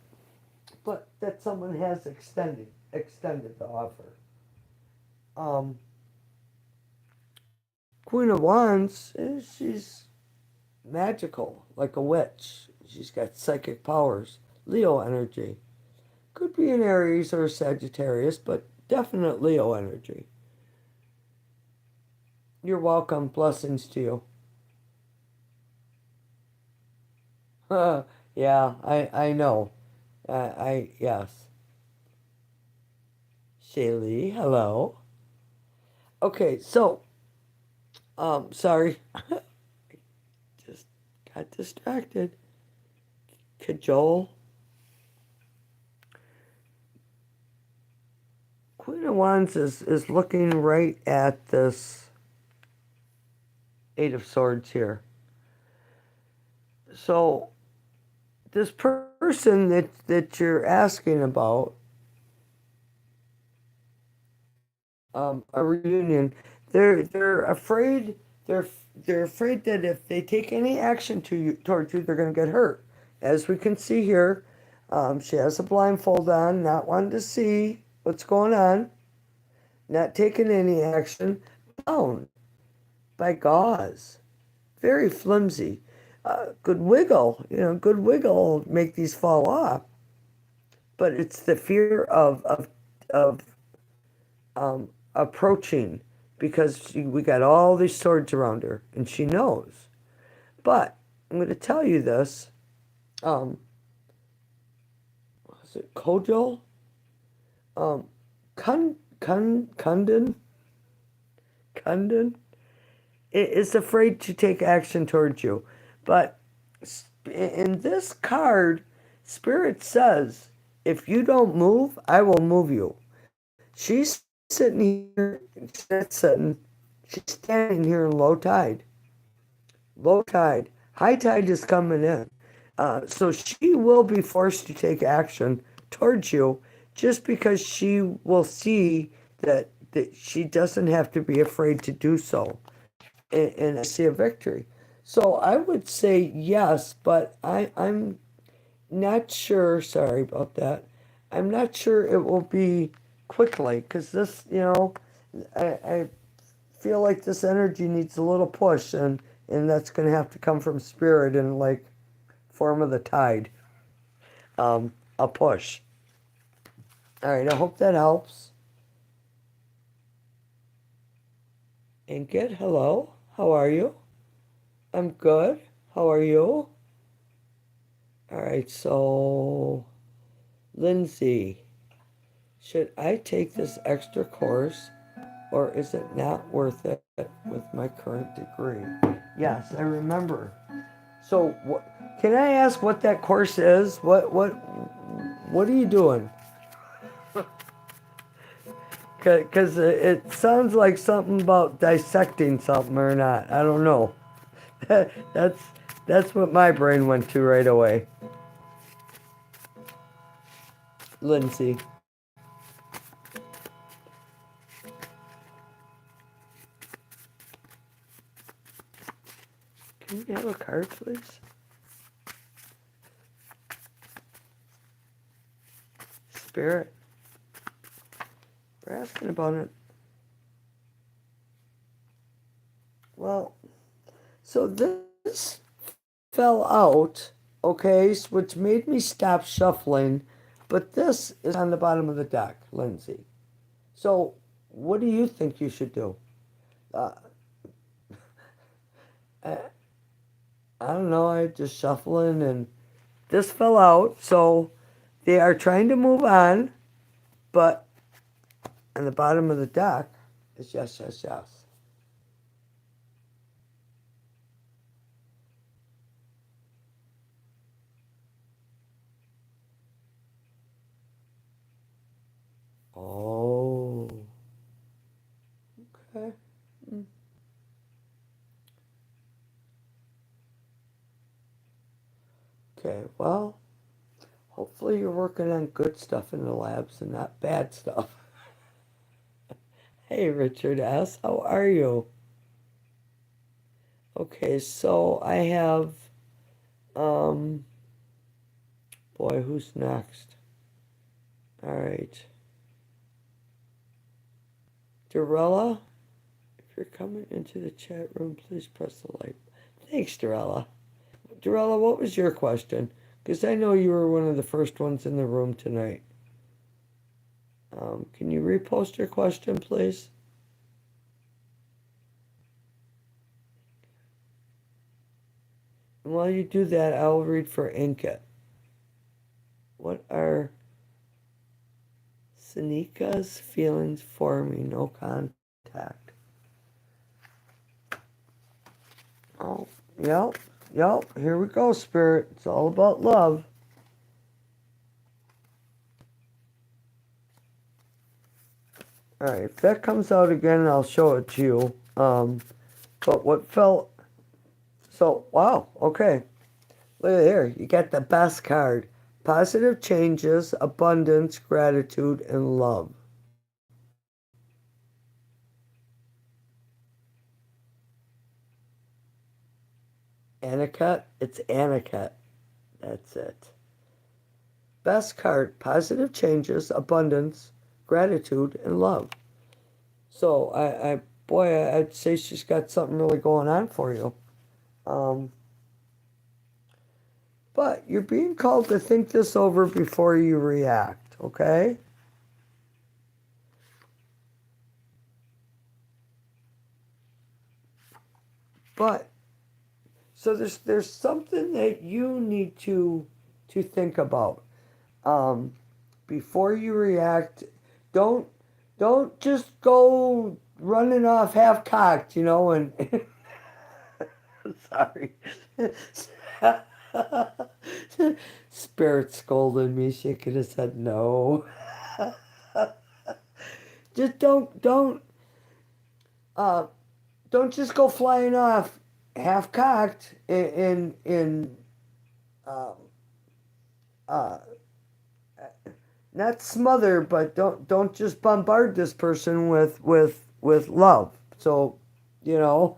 but that someone has extended the offer. Queen of Wands, she's magical, like a witch. She's got psychic powers, Leo energy. Could be an Aries or a Sagittarius, but definite Leo energy. You're welcome. Blessings to you. Yeah, I know. Yes. Shaylee, hello. Okay, so, sorry. Just got distracted. Cajole. Queen of Wands is looking right at this Eight of Swords here. So, this person that you're asking about, a reunion, they're afraid they're afraid that if they take any action towards you, they're going to get hurt. As we can see here, she has a blindfold on, not wanting to see what's going on, not taking any action, bound by gauze, very flimsy. Good wiggle, good wiggle make these fall off. But it's the fear of approaching, because we got all these swords around her, and she knows. But I'm going to tell you this. Was it Kojal? Kundan is afraid to take action towards you. But in this card, Spirit says, if you don't move, I will move you. She's sitting here, she's not sitting, she's standing here in low tide. Low tide. High tide is coming in. So she will be forced to take action towards you just because she will see that she doesn't have to be afraid to do so. And I see a victory. So I would say yes, but I'm not sure. Sorry about that. I'm not sure it will be quickly because this, I feel like this energy needs a little push, and that's going to have to come from spirit in like form of the tide, a push. All right, I hope that helps. And get hello. How are you? I'm good. How are you? All right, so Lindsay, should I take this extra course or is it not worth it with my current degree? Yes, I remember. So, can I ask what that course is? What are you doing? Because it sounds like something about dissecting something or not. I don't know. that's that's what my brain went to right away. Lindsay, can we have a card, please? Spirit, we're asking about it. Well, so this fell out, okay, which made me stop shuffling, but this is on the bottom of the deck, Lindsay. So, what do you think you should do? Uh, I, I don't know, I just shuffling and this fell out, so they are trying to move on, but on the bottom of the deck is yes, yes, yes. Oh, okay. Mm. Okay, well, hopefully you're working on good stuff in the labs and not bad stuff. Hey, Richard S., how are you? Okay, so I have, um, boy, who's next? All right. Dorella, if you're coming into the chat room, please press the like. Thanks, Dorella. Dorella, what was your question? Because I know you were one of the first ones in the room tonight. Can you repost your question, please? And while you do that, I'll read for Inkit. What are Sanika's feelings for me? No contact. Oh, yep, yep. Here we go, Spirit. It's all about love. All right, if that comes out again, I'll show it to you. But what felt so wow. Okay, look at here. You got the best card: positive changes, abundance, gratitude, and love. Aniket, it's Aniket. That's it. Best card: positive changes, abundance, gratitude, and love. So boy, I'd say she's got something really going on for you. Um, but you're being called to think this over before you react, okay? But so there's something that you need to think about um, before you react. Don't don't just go running off half cocked, and sorry. Spirit scolded me. She could have said no. Just uh, don't just go flying off half cocked in um, uh, not smother, but don't just bombard this person with love. So, you know,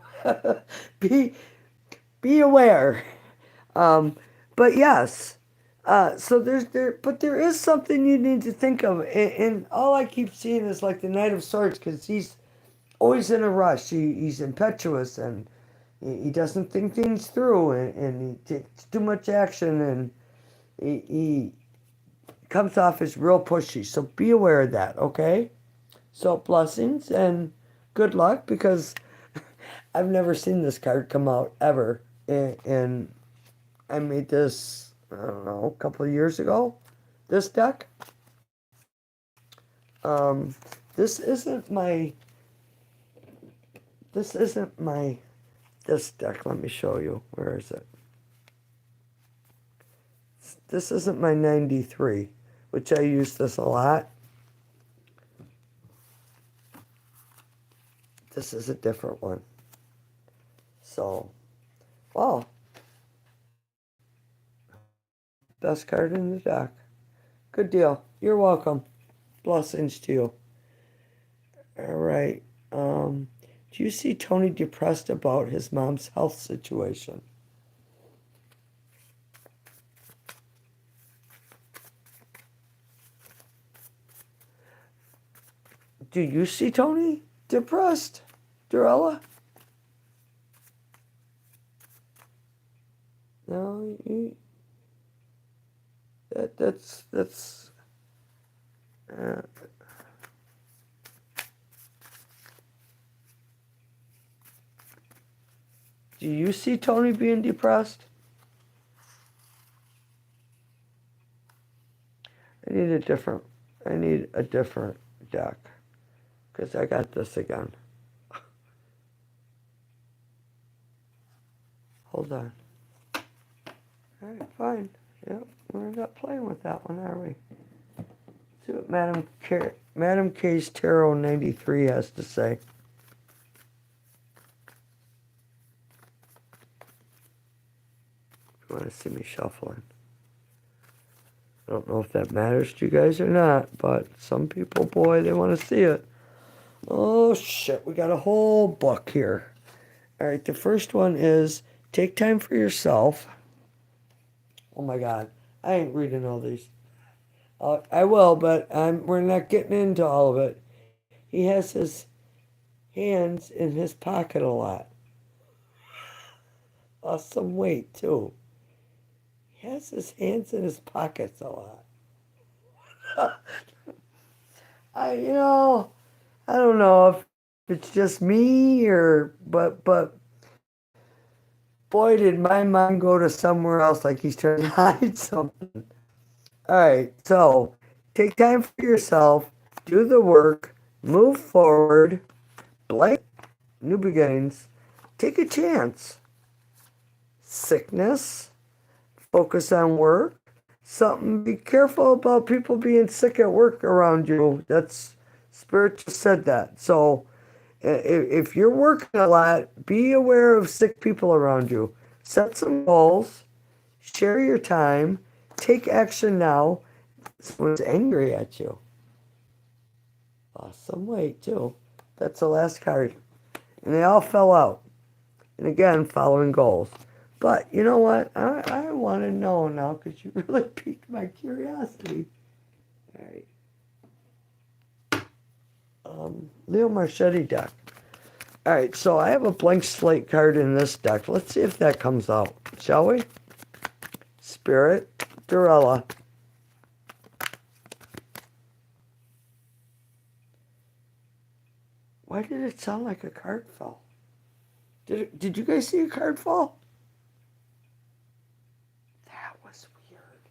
be be aware. Um, but yes, so but there is something you need to think of, and all I keep seeing is like the Knight of Swords, because he's always in a rush. He's impetuous, and he doesn't think things through, and he takes too much action, and he comes off as real pushy. So be aware of that, okay? So blessings and good luck, because I've never seen this card come out ever, and I made this, I don't know, a couple of years ago. This deck. Um, this isn't my. This isn't my. This deck. Let me show you. Where is it? This isn't my 93, which I use this a lot. This is a different one. So, wow. Best card in the deck. Good deal. You're welcome. Blessings to you. All right. Do you see Tony depressed about his mom's health situation? Do you see Tony depressed, Dorella? No, that's. Uh, do you see Tony being depressed? I need a different. I need a different deck, because I got this again. Hold on. All right, fine. Yep, we're not playing with that one, are we? See what Madam K's Tarot 93 has to say. You want to see me shuffling? I don't know if that matters to you guys or not, but some people, boy, they want to see it. Oh, shit, we got a whole book here. All right, the first one is take time for yourself. Oh, my God. I ain't reading all these. I will, but we're not getting into all of it. He has his hands in his pocket a lot. Lost some weight, too. He has his hands in his pockets a lot. You know, I don't know if it's just me but boy, did my mind go to somewhere else, like he's trying to hide something. All right, so take time for yourself, do the work, move forward, blank, new beginnings, take a chance. Sickness, focus on work. Something, be careful about people being sick at work around you. That's Spirit just said that. So if you're working a lot, be aware of sick people around you. Set some goals, share your time, take action now. Someone's angry at you. Lost some weight too. That's the last card. And they all fell out. And again, following goals. But you know what? I want to know now, because you really piqued my curiosity. All right. Leo Marchetti deck. All right, so I have a blank slate card in this deck. Let's see if that comes out, shall we? Spirit, Dorella. Why did it sound like a card fell? Did you guys see a card fall? That was weird.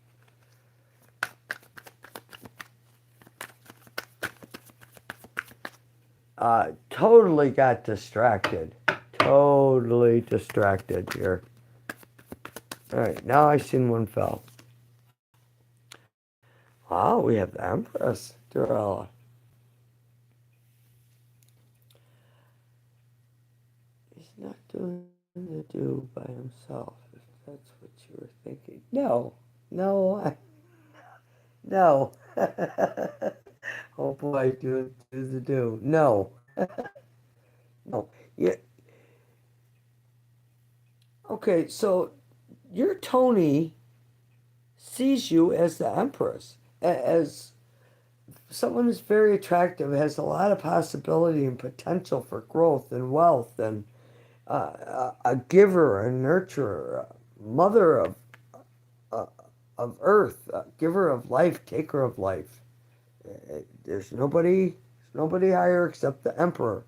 Totally got distracted. Totally distracted here. All right, now I seen one fell. Wow, we have the Empress, Durella. He's not doing the do by himself, if that's what you were thinking. No, no, no. Oh boy, do the do. No, no. Yeah. Okay, so your Tony sees you as the Empress, as someone who's very attractive, has a lot of possibility and potential for growth and wealth, and a giver, a nurturer, a mother uh, of earth, a giver of life, taker of life. There's nobody higher except the Emperor.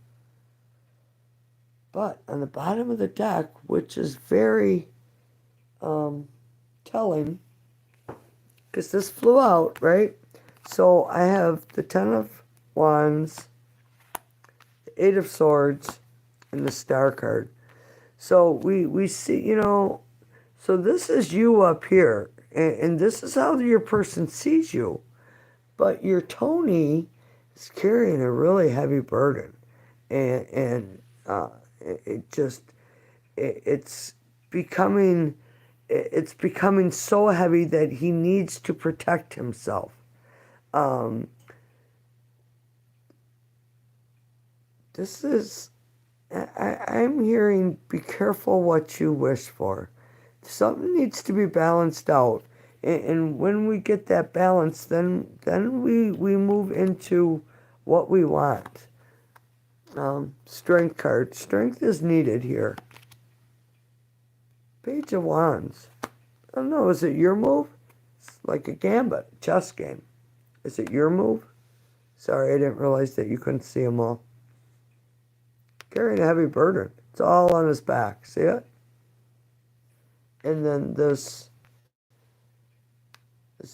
But on the bottom of the deck, which is very um, telling, because this flew out, right? So I have the Ten of Wands, the Eight of Swords, and the Star card. So we see, so this is you up here, and this is how your person sees you. But your Tony is carrying a really heavy burden, and it just it's becoming it's becoming so heavy that he needs to protect himself. Um, this is I'm hearing be careful what you wish for. Something needs to be balanced out. And when we get that balance, then we move into what we want. Strength card. Strength is needed here. Page of Wands. I don't know, is it your move? It's like a gambit, chess game. Is it your move? Sorry, I didn't realize that you couldn't see them all. Carrying a heavy burden. It's all on his back. See it? And then this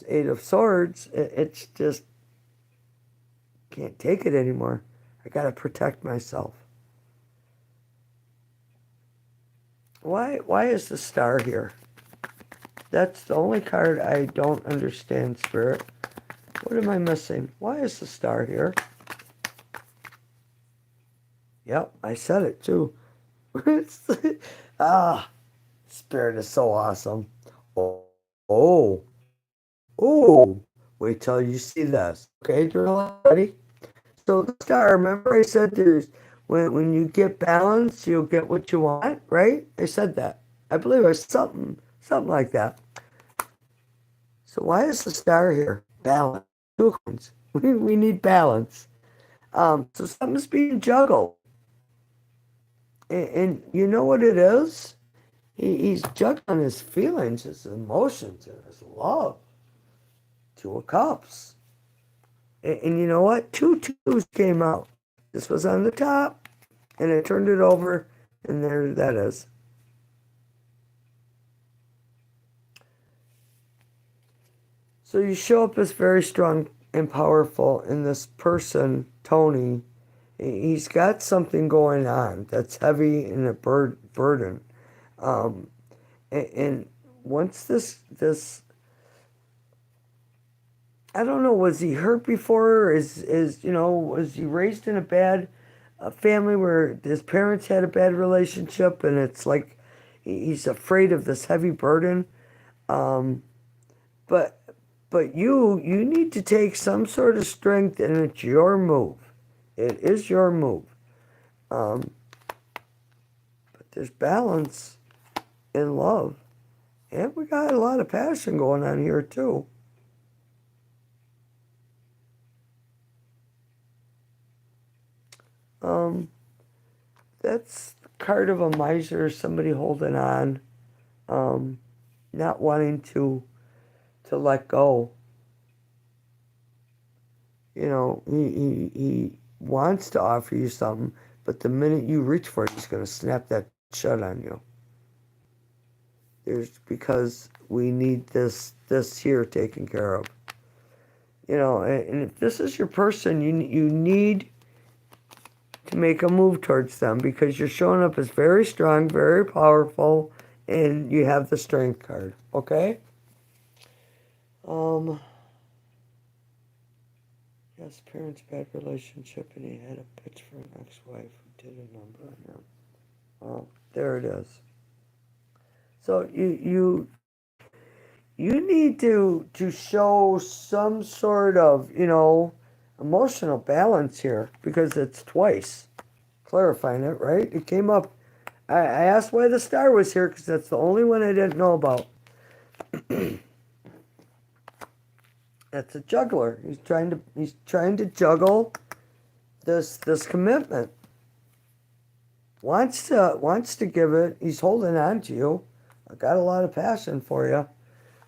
Eight of Swords, it's just can't take it anymore. I gotta protect myself. Why is the Star here? That's the only card I don't understand, Spirit. What am I missing? Why is the Star here? Yep, I said it too. Ah, Spirit is so awesome. Oh, oh, oh. Wait till you see this. Okay, Drill, ready? So the Star, remember I said there's when you get balance, you'll get what you want, right? I said that. I believe it's something like that. So why is the Star here? Balance. Two coins. We need balance. So something's being juggled. And you know what it is? He's juggling his feelings, his emotions, and his love. Two of Cups. And you know what? Two twos came out. This was on the top, and I turned it over, and there that is. So you show up as very strong and powerful, and this person, Tony, he's got something going on that's heavy and a burden. Um, and once this, I don't know, was he hurt before? Or was he raised in a bad family where his parents had a bad relationship, and it's like he's afraid of this heavy burden? Um, but but you need to take some sort of strength, and it's your move. It is your move. But there's balance in love, and we got a lot of passion going on here too. Um, that's the card of a miser, somebody holding on, um, not wanting to let go. He wants to offer you something, but the minute you reach for it, he's going to snap that shut on you. Because we need this here taken care of. And if this is your person, you need to make a move towards them, because you're showing up as very strong, very powerful, and you have the strength card. Okay? Yes, parents' bad relationship, and he had a pitch for an ex-wife who did a number on him. Well, there it is. So you need to show some sort of, emotional balance here, because it's twice clarifying it, right? It came up. I asked why the star was here because that's the only one I didn't know about. That's a juggler. He's trying to juggle this commitment. Wants to give it. He's holding on to you. I got a lot of passion for you.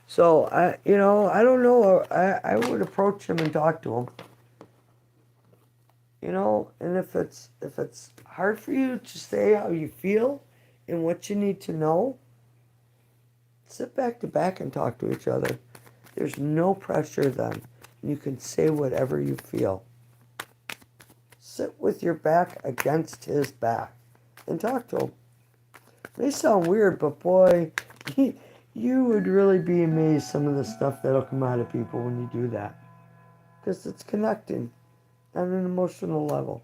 So I don't know. I would approach him and talk to him. And if it's hard for you to say how you feel and what you need to know, sit back to back and talk to each other. There's no pressure then. You can say whatever you feel. Sit with your back against his back and talk to him. It may sound weird, but boy, you would really be amazed some of the stuff that'll come out of people when you do that. Because it's connecting on an emotional level.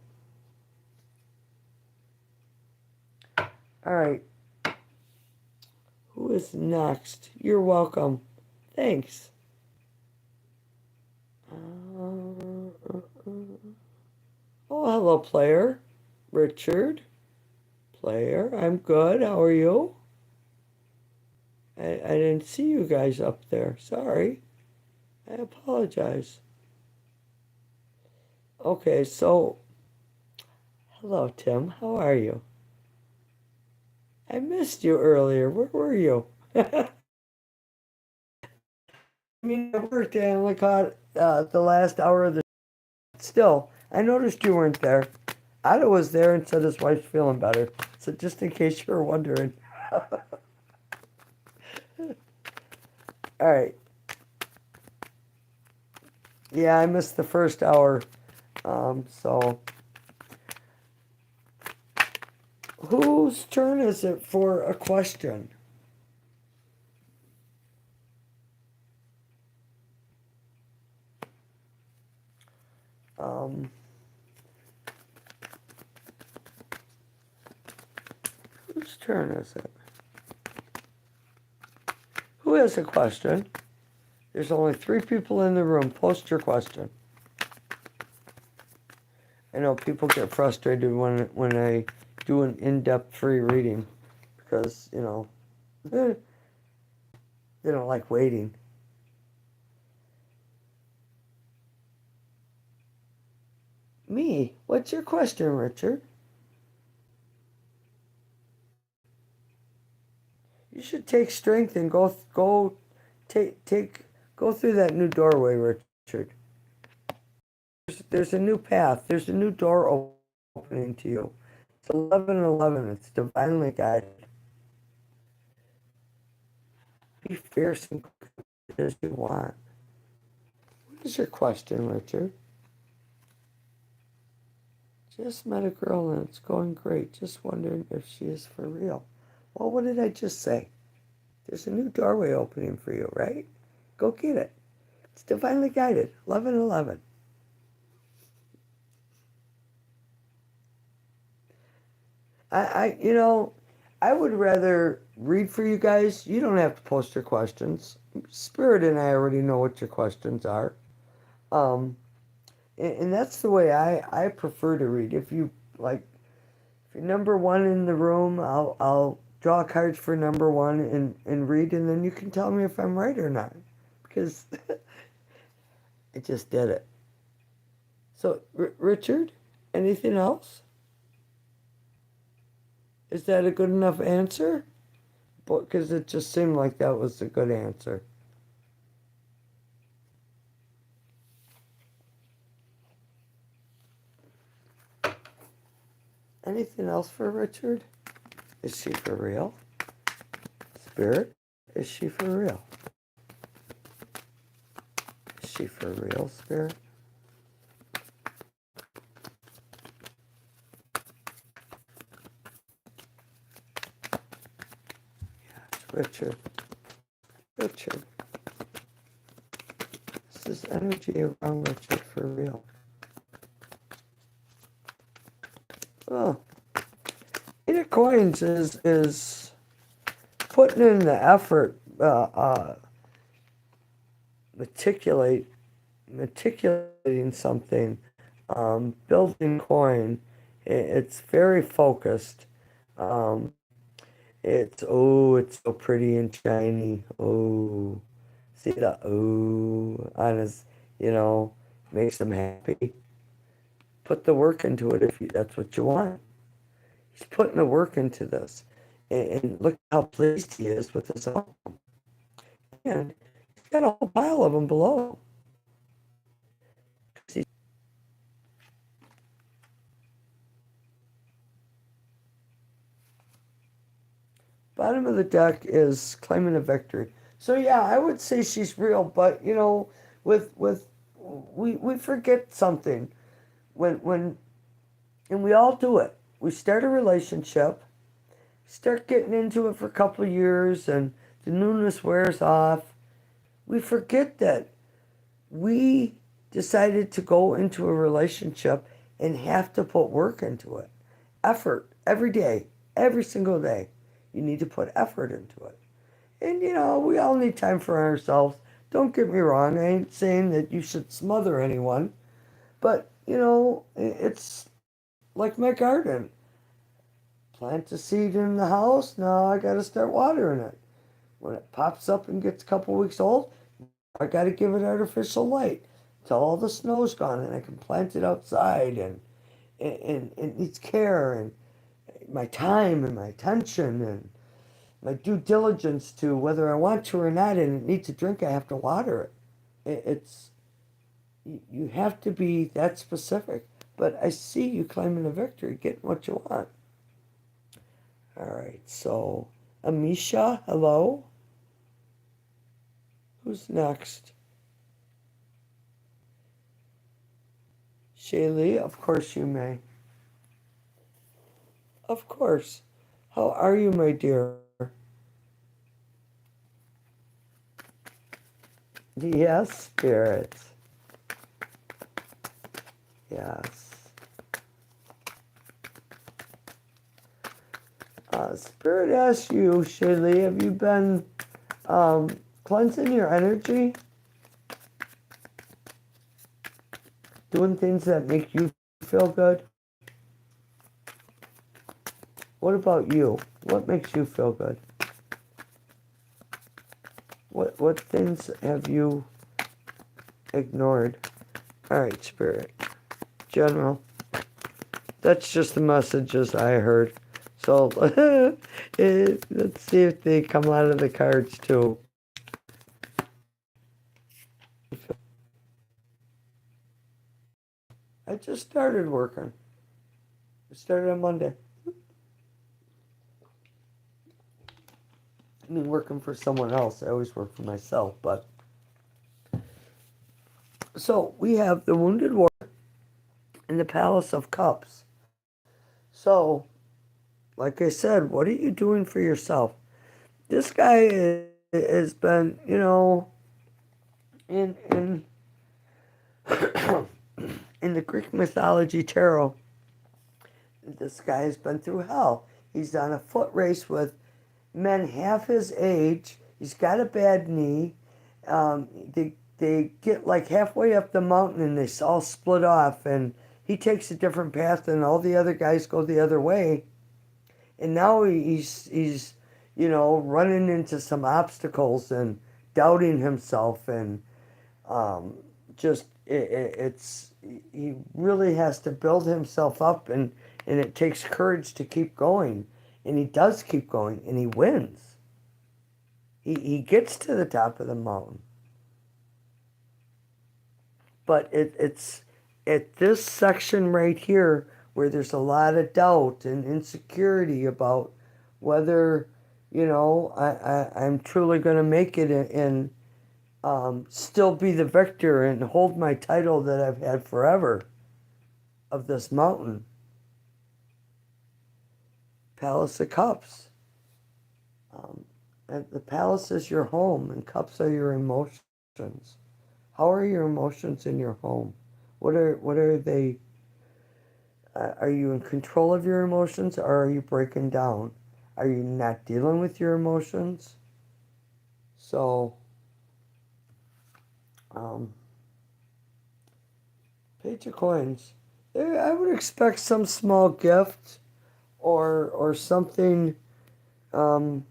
All right. Who is next? You're welcome. Thanks. Oh, hello, player. Richard. Player, I'm good. How are you? I didn't see you guys up there. Sorry. I apologize. Okay, so, hello, Tim. How are you? I missed you earlier. Where were you? I mean, I worked and I only caught the last hour of the. Still, I noticed you weren't there. Otto was there and said his wife's feeling better. So just in case you were wondering. All right. Yeah, I missed the first hour. So whose turn is it for a question? Whose turn is it? Who has a question? There's only 3 people in the room. Post your question. I know people get frustrated when I do an in-depth free reading because, they don't like waiting. Me? What's your question, Richard? You should take strength and go through that new doorway, Richard. There's a new path. There's a new door opening to you. It's 11:11. It's divinely guided. Be fierce and as you want. What is your question, Richard? Just met a girl and it's going great. Just wondering if she is for real. Well, what did I just say? There's a new doorway opening for you, right? Go get it. It's divinely guided. 11:11. I would rather read for you guys. You don't have to post your questions. Spirit and I already know what your questions are. And that's the way I prefer to read. If you like, if you're number 1 in the room, I'll draw cards for number 1 and read, and then you can tell me if I'm right or not, because I just did it. So, Richard, anything else? Is that a good enough answer? Because it just seemed like that was a good answer. Anything else for Richard? Is she for real? Spirit, is she for real? Is she for real, Spirit? Yes. Richard. Richard. This is energy around Richard for real. Oh. Eight of Coins is putting in the effort, meticulating something, building coin. It's very focused. Um, it's so pretty and shiny. Oh, see the on his, makes him happy. Put the work into it if that's what you want. He's putting the work into this, and look how pleased he is with his album. And he's got a whole pile of them below. Bottom of the deck is claiming a victory. So yeah, I would say she's real, but with we forget something when and we all do it. We start a relationship, start getting into it for a couple of years, and the newness wears off. We forget that we decided to go into a relationship and have to put work into it. Effort every day, every single day. You need to put effort into it. And we all need time for ourselves. Don't get me wrong, I ain't saying that you should smother anyone, but it's like my garden. Plant a seed in the house, now I gotta start watering it. When it pops up and gets a couple weeks old, I gotta give it artificial light till all the snow's gone and I can plant it outside, and it needs care and my time and my attention and my due diligence to whether I want to or not, and it needs a drink, I have to water it. It's you have to be that specific. But I see you claiming a victory, getting what you want. All right, so Amisha, hello. Who's next? Shaylee, of course you may. Of course. How are you, my dear? Yes, Spirit. Yes. Spirit asks you, Shaylee, have you been cleansing your energy? Doing things that make you feel good? What about you? What makes you feel good? What things have you ignored? All right, Spirit. General. That's just the messages I heard. So let's see if they come out of the cards too. I just started working. I started on Monday. I mean, working for someone else. I always work for myself, but. So we have the Wounded Warrior in the Palace of Cups. So, like I said, what are you doing for yourself? This guy has been, in in the Greek mythology tarot, this guy has been through hell. He's on a foot race with men half his age. He's got a bad knee. They get like halfway up the mountain and they all split off, and he takes a different path and all the other guys go the other way. And now he's running into some obstacles and doubting himself, and just it's he really has to build himself up, and it takes courage to keep going, and he does keep going, and he wins. He gets to the top of the mountain, but it's at this section right here where there's a lot of doubt and insecurity about whether I'm truly going to make it, and still be the victor and hold my title that I've had forever of this mountain. Palace of Cups. The palace is your home, and cups are your emotions. How are your emotions in your home? What are they? Are you in control of your emotions, or are you breaking down? Are you not dealing with your emotions? So, um, Page of Coins. I would expect some small gift or something, um,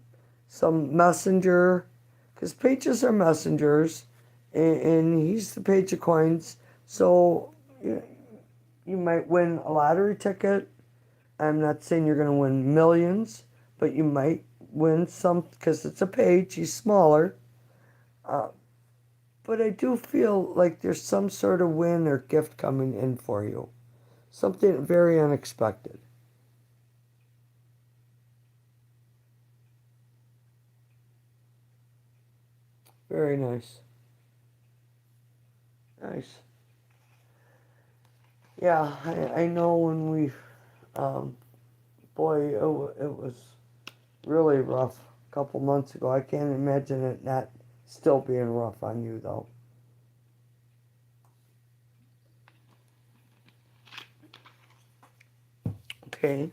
some messenger, because pages are messengers, and he's the Page of Coins. So you might win a lottery ticket. I'm not saying you're going to win millions, but you might win some because it's a page. He's smaller. Uh, but I do feel like there's some sort of win or gift coming in for you. Something very unexpected. Very nice. Nice. Yeah, I know when we, um, boy, it was really rough a couple months ago. I can't imagine it not still being rough on you, though. Okay.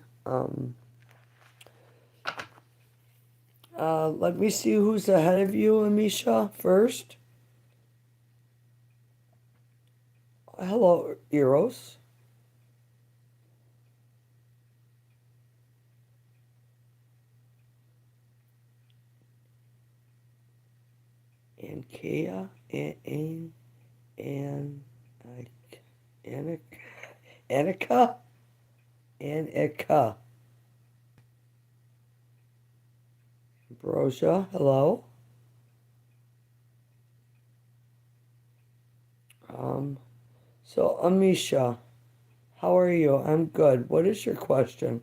Let me see who's ahead of you, Amisha, first. Hello, Eros. And Kea, and, Annika, Annika, Annika. Ambrosia, hello. Um, so, Amisha, how are you? I'm good. What is your question?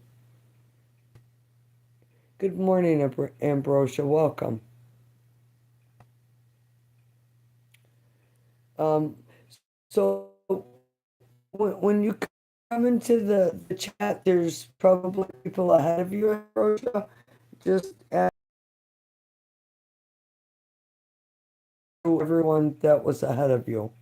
Good morning, Ambrosia. Welcome. Um, so when you come into the chat, there's probably people ahead of you, Ambrosia. Just ask everyone that was ahead of you.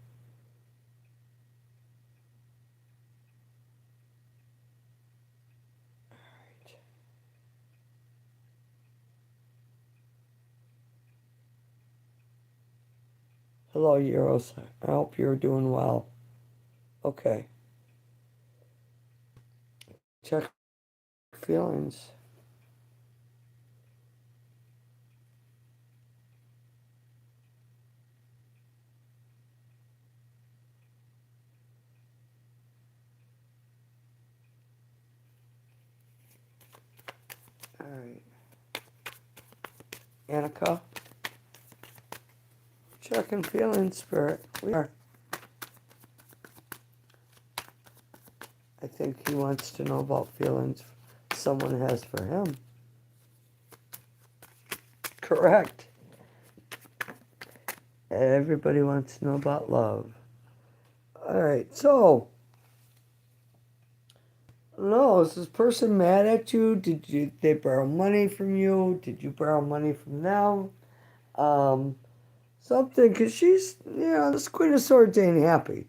Hello, Euros. I hope you're doing well. Okay. Check feelings. All right. Annika, checking feelings, spirit. We are. I think he wants to know about feelings someone has for him. Correct. Everybody wants to know about love. All right. So, no, is this person mad at you? Did they borrow money from you? Did you borrow money from them? Um, Something, because she's, this Queen of Swords ain't happy.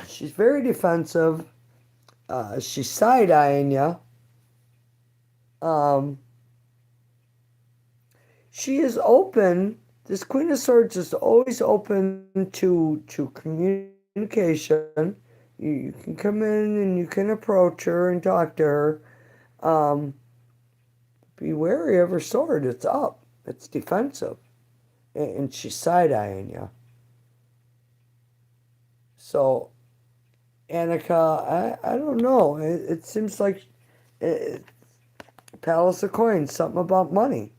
She's very defensive. She's side eyeing you. Um, she is open. This Queen of Swords is always open to communication. You can come in and you can approach her and talk to her. Um, be wary of her sword. It's up. It's defensive, and she's side eyeing you. So, Annika, I don't know. It seems like it, Palace of Coins, something about money.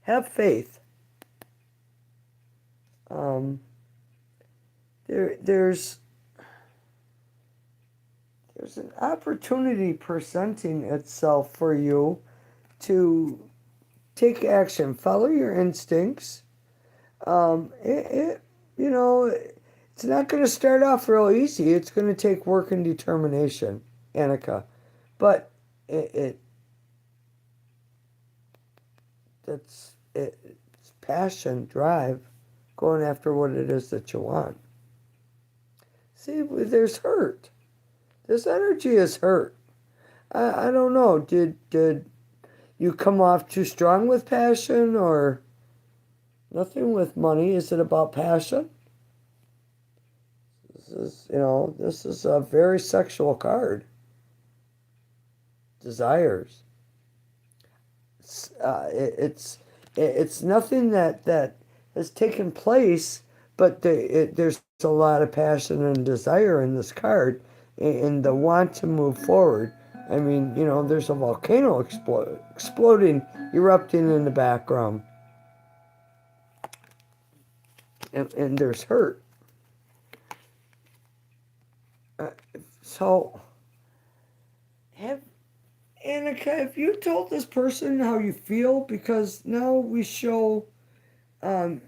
Have faith. Um, there's an opportunity presenting itself for you to take action, follow your instincts. It it's not going to start off real easy. It's going to take work and determination, Annika. But it it's passion, drive, going after what it is that you want. See, there's hurt. This energy is hurt. I don't know. Did you come off too strong with passion, or nothing with money? Is it about passion? This is a very sexual card. Desires. It's nothing that has taken place, but there's a lot of passion and desire in this card, and the want to move forward. I mean, there's a volcano exploding, erupting in the background, and there's hurt. Uh, so, have Annika, have you told this person how you feel? Because now we show um,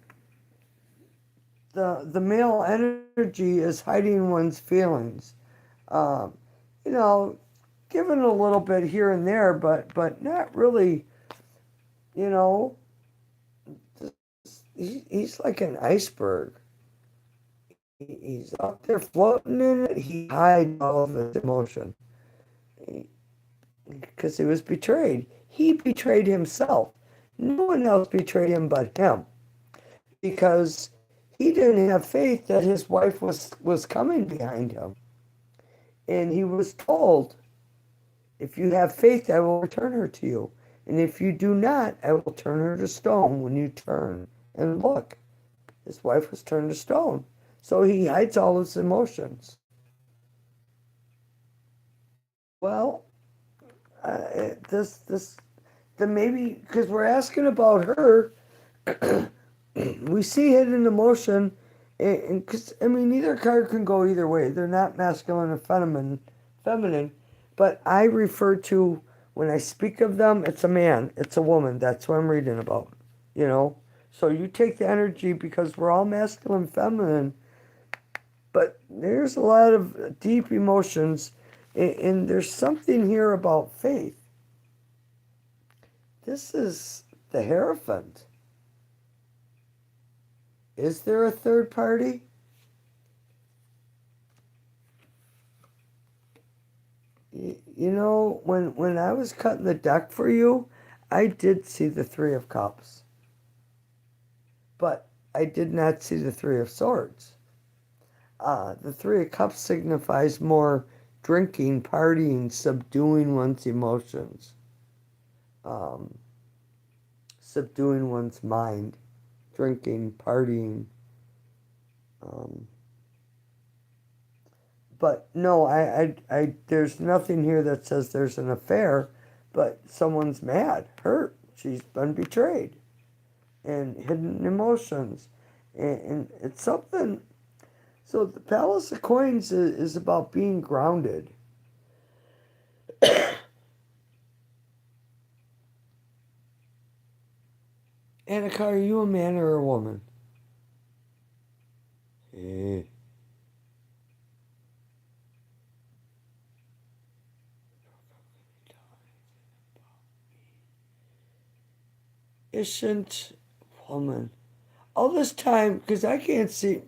the male energy is hiding one's feelings. Um, you know, Given a little bit here and there, but not really. You know, he's like an iceberg. He's up there floating in it. He hides all of his emotion because he was betrayed. He betrayed himself. No one else betrayed him but him, because he didn't have faith that his wife was coming behind him. And he was told, if you have faith, I will return her to you. And if you do not, I will turn her to stone when you turn. And look, his wife was turned to stone. So he hides all his emotions. Well, then maybe, because we're asking about her, we see hidden emotion, and because I mean, either card can go either way. They're not masculine or feminine, but I refer to, when I speak of them, it's a man, it's a woman. That's what I'm reading about. You know, so you take the energy, because we're all masculine, feminine, but there's a lot of deep emotions, and there's something here about faith. This is the Hierophant. Is there a third party? When I was cutting the deck for you, I did see the Three of Cups, but I did not see the Three of Swords. The Three of Cups signifies more drinking, partying, subduing one's emotions, subduing one's mind, drinking, partying. But no, there's nothing here that says there's an affair, but someone's mad, hurt. She's been betrayed, and hidden emotions, and it's something. So the Palace of Coins is about being grounded. Annika, are you a man or a woman? Eh. Isn't woman. All this time, because I can't see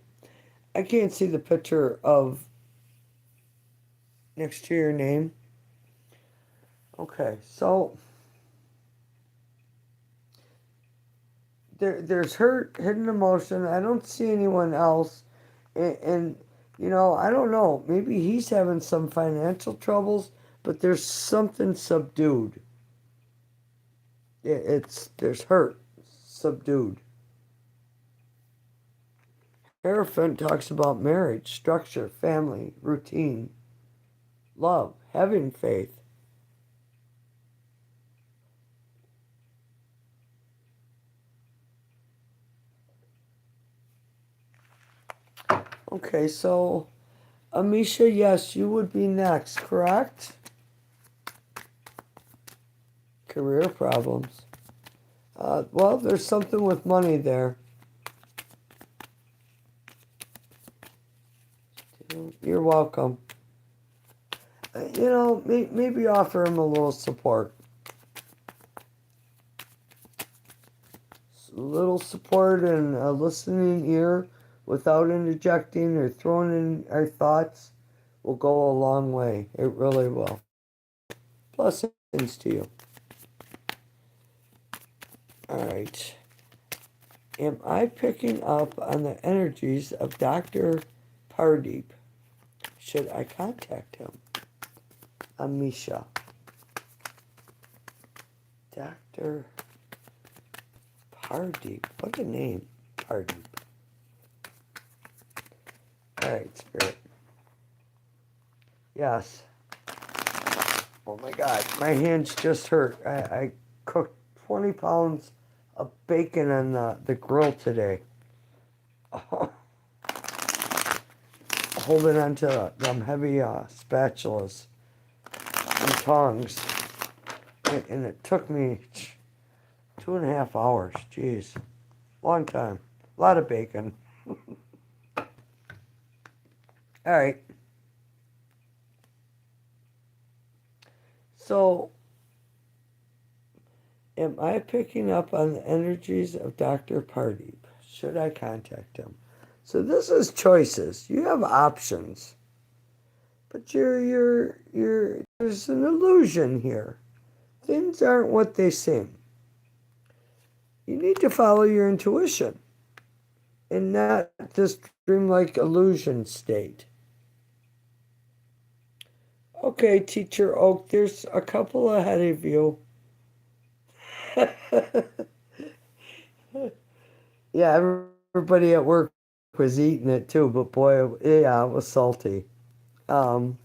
the picture of next to your name. Okay, so there's hurt, hidden emotion. I don't see anyone else, and I don't know. Maybe he's having some financial troubles, but there's something subdued. There's hurt, subdued. Hierophant talks about marriage, structure, family, routine, love, having faith. Okay, so Amisha, yes, you would be next, correct? Career problems. Well, there's something with money there. You're welcome. Maybe offer him a little support. little support and a listening ear without interjecting or throwing in our thoughts will go a long way. It really will. Blessings to you. All right. Am I picking up on the energies of Dr. Pardeep? Should I contact him? Amisha. Dr. Pardeep. What a name, Pardeep. All right, Spirit. Yes. Oh my God, my hands just hurt. I cooked 20 pounds of bacon on the grill today. Oh, holding onto them heavy spatulas and tongs. And it took me 2.5 hours. Jeez. Long time. A lot of bacon. All right. So, am I picking up on the energies of Dr. Pardeep? Should I contact him? So this is choices. You have options. But there's an illusion here. Things aren't what they seem. You need to follow your intuition and not this dreamlike illusion state. Okay, Teacher Oak, there's a couple ahead of you. Yeah, everybody at work was eating it too, but boy, yeah, it was salty. Knight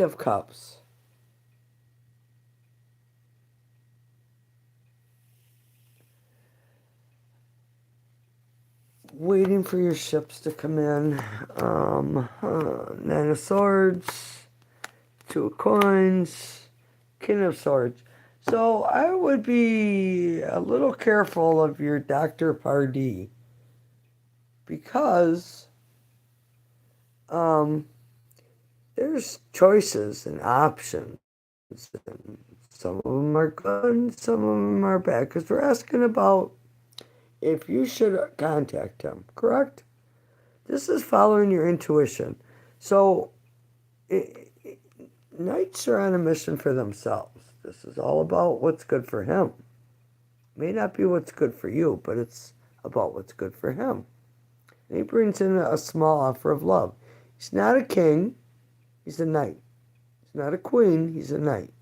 of Cups. Waiting for your ships to come in. Nine of Swords, Two of Coins, King of Swords. So I would be a little careful of your Dr. Pardee because there's choices and options. And some of them are good and some of them are bad because we're asking about if you should contact him, correct? This is following your intuition. So knights are on a mission for themselves. This is all about what's good for him. May not be what's good for you, but it's about what's good for him. And he brings in a small offer of love. He's not a king, he's a knight. He's not a queen, he's a knight.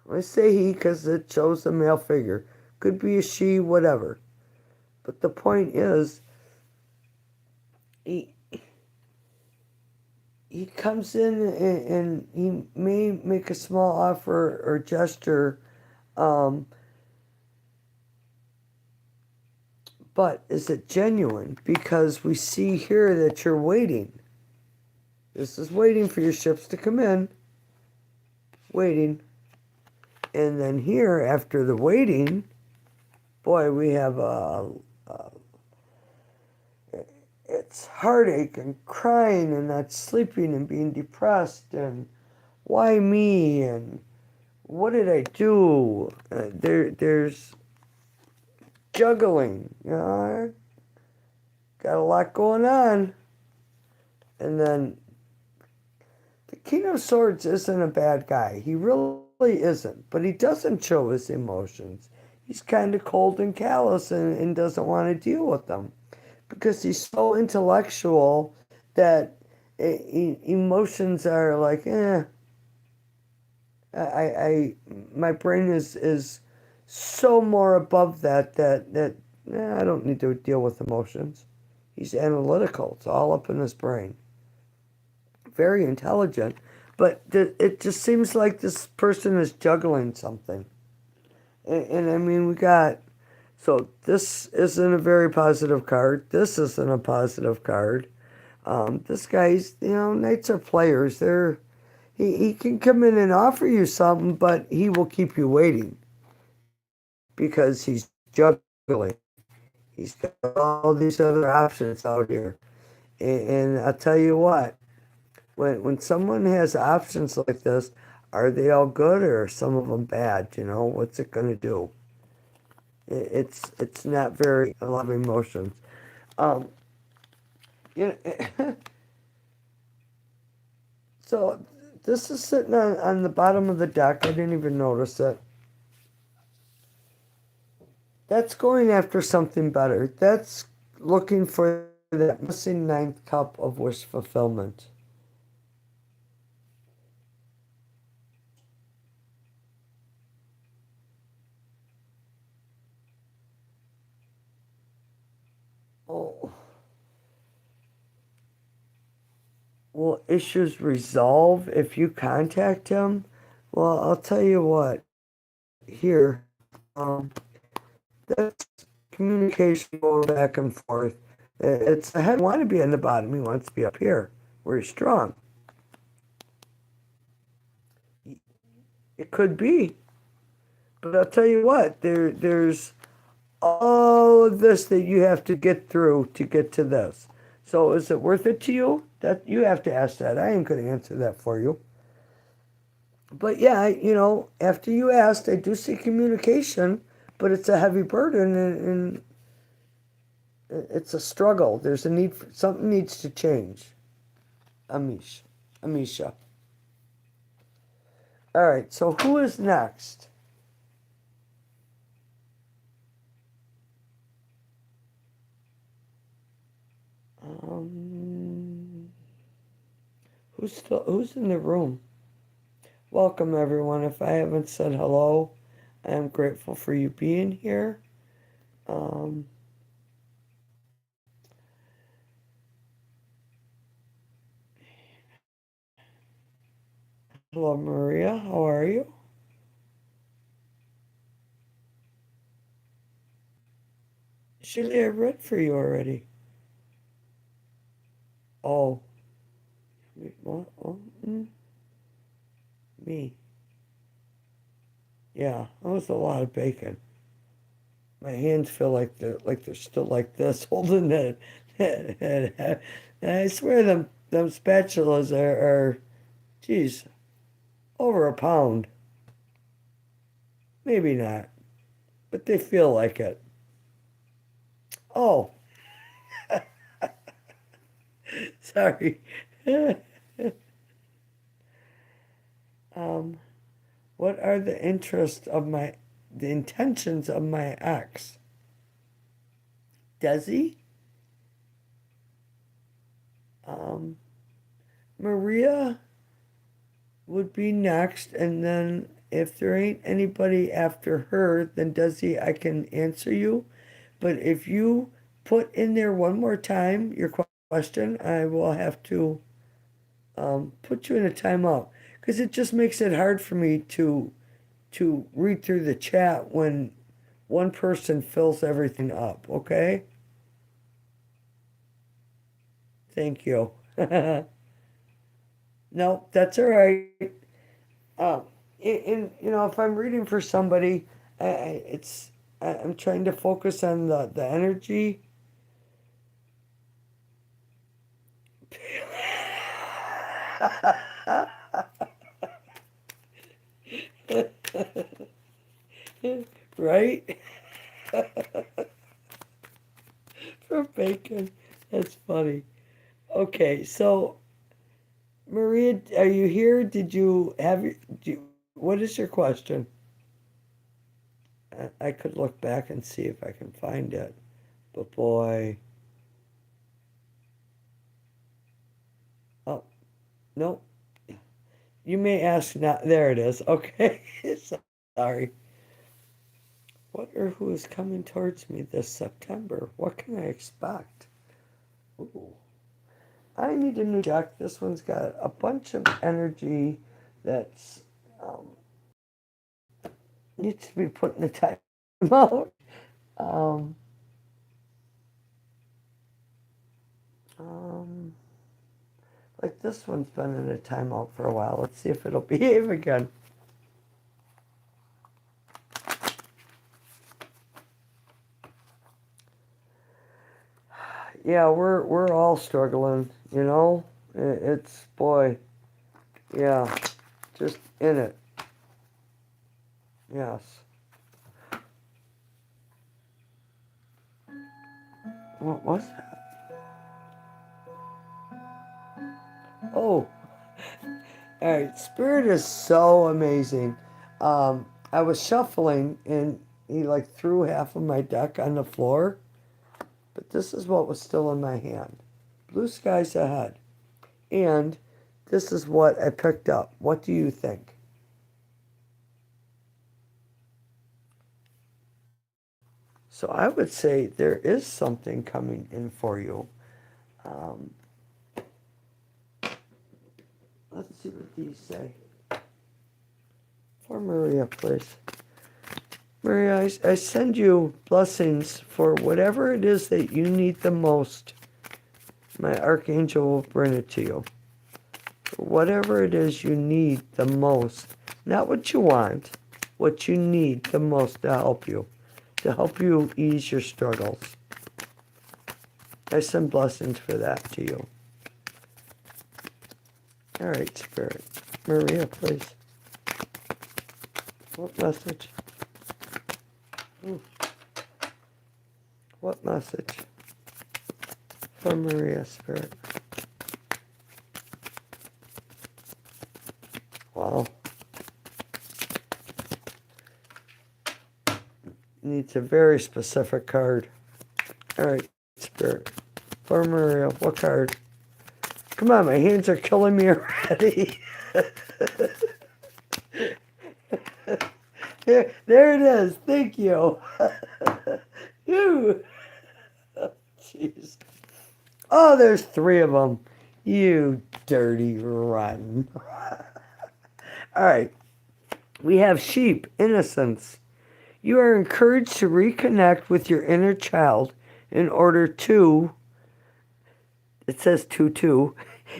I'm going to say he because it shows a male figure. Could be a she, whatever. But the point is, he comes in and he may make a small offer or gesture, but is it genuine? Because we see here that you're waiting. This is waiting for your ships to come in. Waiting. And then here, after the waiting, boy, we have it's heartache and crying and not sleeping and being depressed and why me and what did I do? There's juggling, you know, got a lot going on. And then the King of Swords isn't a bad guy. He really isn't, but he doesn't show his emotions. He's kind of cold and callous and doesn't want to deal with them because he's so intellectual that emotions are like, my brain is so more above that I don't need to deal with emotions. He's analytical. It's all up in his brain. Very intelligent, but it just seems like this person is juggling something. And I mean, we got, so this isn't a very positive card. This isn't a positive card. This guy's, knights are players. He can come in and offer you something, but he will keep you waiting because he's juggling. He's got all these other options out here. And I'll tell you what, when someone has options like this, are they all good or are some of them bad? What's it going to do? It's not very a lot of emotions. Um, you know, so this is sitting on the bottom of the deck. I didn't even notice it. That's going after something better. That's looking for that missing ninth cup of wish fulfillment. Oh, will issues resolve if you contact him? Well, I'll tell you what. Here, um, that's communication going back and forth. It's the head want to be on the bottom. He wants to be up here where he's strong. It could be, but I'll tell you what. There's all of this that you have to get through to get to this. So is it worth it to you? That you have to ask that. I ain't gonna answer that for you. But yeah, after you asked, I do see communication, but it's a heavy burden and it's a struggle. There's a need for something needs to change. Amish, Amisha. All right. So who is next? Um, who's in the room? Welcome everyone. If I haven't said hello, I am grateful for you being here. Um, Hello Maria. How are you? Surely I read for you already. Oh, what? Oh, me. Yeah, that was a lot of bacon. My hands feel like they're still like this, holding it. And I swear them spatulas are, geez, over a pound. Maybe not, but they feel like it. Oh, sorry. um, what are the intentions of my ex? Desi? Um, Maria would be next, and then if there ain't anybody after her, then Desi, I can answer you. But if you put in there one more time your question, I will have to put you in a timeout because it just makes it hard for me to read through the chat when one person fills everything up. Okay, thank you. No, that's all right. Um, if I'm reading for somebody, I'm trying to focus on the energy. Right? For bacon. That's funny. Okay, so Maria, are you here? Did you have your, what is your question? I could look back and see if I can find it. But boy, oh, no. You may ask now. There it is. Okay. Sorry. What or who is coming towards me this September? What can I expect? Ooh. I need a new deck. This one's got a bunch of energy that's needs to be put in the time out. Um, um, like this one's been in a timeout for a while. Let's see if it'll behave again. Yeah, we're all struggling, you know. It's boy, yeah, just in it. Yes. What was that? Oh, all right. Spirit is so amazing. I was shuffling and he like threw half of my deck on the floor, but this is what was still in my hand. Blue skies ahead. And this is what I picked up. What do you think? So I would say there is something coming in for you. Um, let's see what these say. For Maria, please. Maria, I send you blessings for whatever it is that you need the most. My archangel will bring it to you. For whatever it is you need the most. Not what you want, what you need the most to help you ease your struggles. I send blessings for that to you. All right, Spirit. Maria, please. What message? Ooh. What message? For Maria, Spirit. Wow. Needs a very specific card. All right, Spirit. For Maria, what card? Come on, my hands are killing me already. There it is. Thank you. You. Jeez. Oh, there's three of them. You dirty rotten. All right. We have sheep, innocence. You are encouraged to reconnect with your inner child in order to, it says to,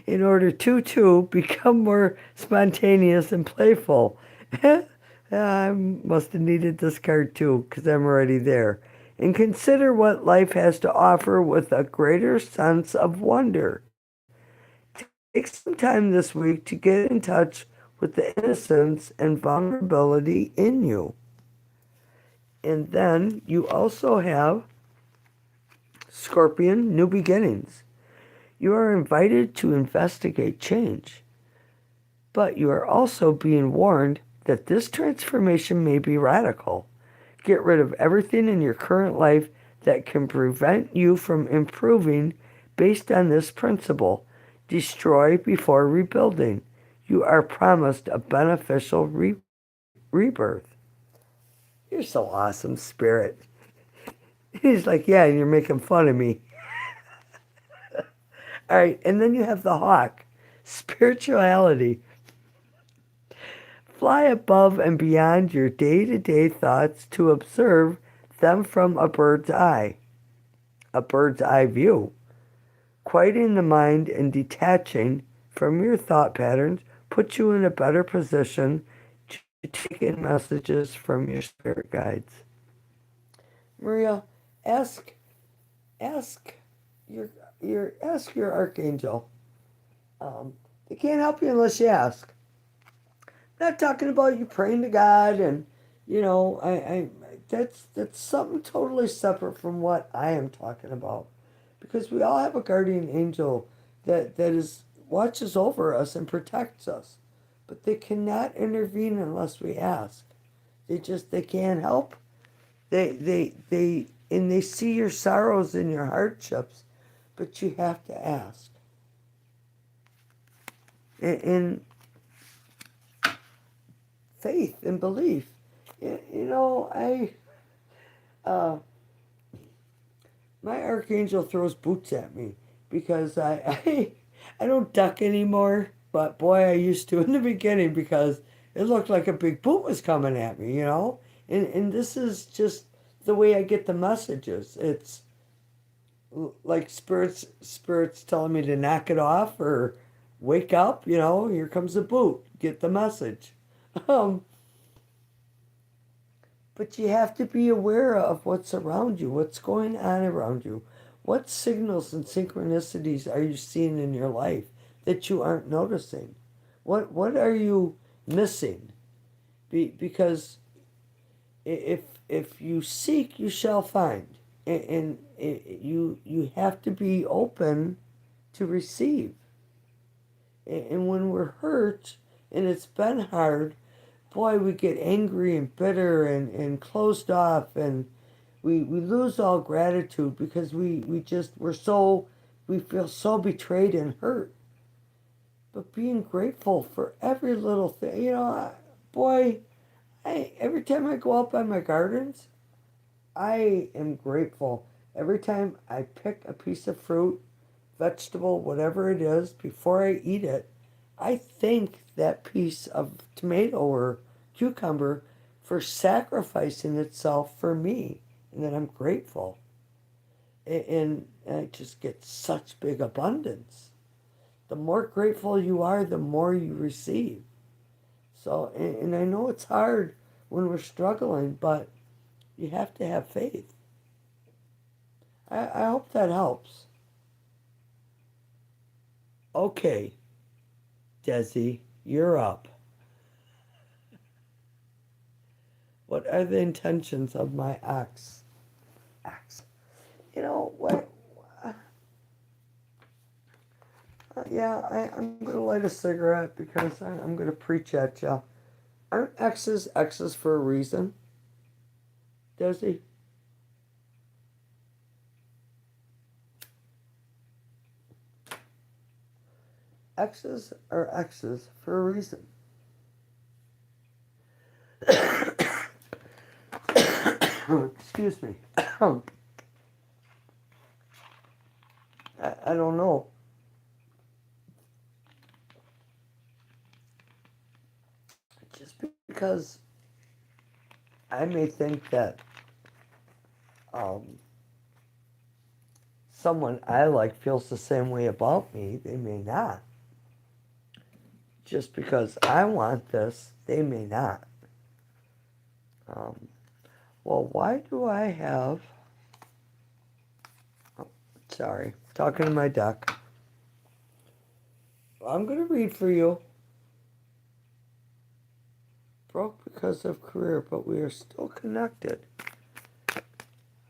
in order to become more spontaneous and playful. I must have needed this card too, because I'm already there. And consider what life has to offer with a greater sense of wonder. Take some time this week to get in touch with the innocence and vulnerability in you. And then you also have Scorpion, new beginnings. You are invited to investigate change, but you are also being warned that this transformation may be radical. Get rid of everything in your current life that can prevent you from improving based on this principle. Destroy before rebuilding. You are promised a beneficial rebirth. You're so awesome, Spirit. He's like, yeah, and you're making fun of me. All right, and then you have the hawk. Spirituality. Fly above and beyond your day-to-day thoughts to observe them from a bird's eye view. Quieting the mind and detaching from your thought patterns puts you in a better position to take in messages from your spirit guides. Maria, ask ask your archangel. They can't help you unless you ask. I'm not talking about you praying to God and I that's something totally separate from what I am talking about. Because we all have a guardian angel that is watches over us and protects us. But they cannot intervene unless we ask. They can't help. They see your sorrows and your hardships, but you have to ask. In faith and belief. Uh, my archangel throws boots at me because I don't duck anymore. But boy, I used to in the beginning because it looked like a big boot was coming at me. And this is just the way I get the messages. It's like spirits telling me to knock it off or wake up. Here comes the boot. Get the message. Um, But you have to be aware of what's around you, what's going on around you. What signals and synchronicities are you seeing in your life that you aren't noticing? What are you missing? Because if you seek, you shall find. You have to be open to receive. And when we're hurt and it's been hard, boy, we get angry and bitter and closed off, and we lose all gratitude because we feel so betrayed and hurt. But being grateful for every little thing, boy, every time I go out by my gardens, I am grateful. Every time I pick a piece of fruit, vegetable, whatever it is, before I eat it, I thank that piece of tomato or cucumber for sacrificing itself for me, and that I'm grateful. And I just get such big abundance. The more grateful you are, the more you receive. So, and I know it's hard when we're struggling, but you have to have faith. I hope that helps. Okay, Desi, you're up. What are the intentions of my ex? Ex. You know what? Yeah, I'm going to light a cigarette because I'm going to preach at you. Aren't exes for a reason, Desi? Exes are exes for a reason. Excuse me. I don't know. Just because I may think that um, someone I like feels the same way about me, they may not. Just because I want this, they may not. Um, well, why do I have... Oh, sorry, talking to my duck. I'm going to read for you. Broke because of career, but we are still connected.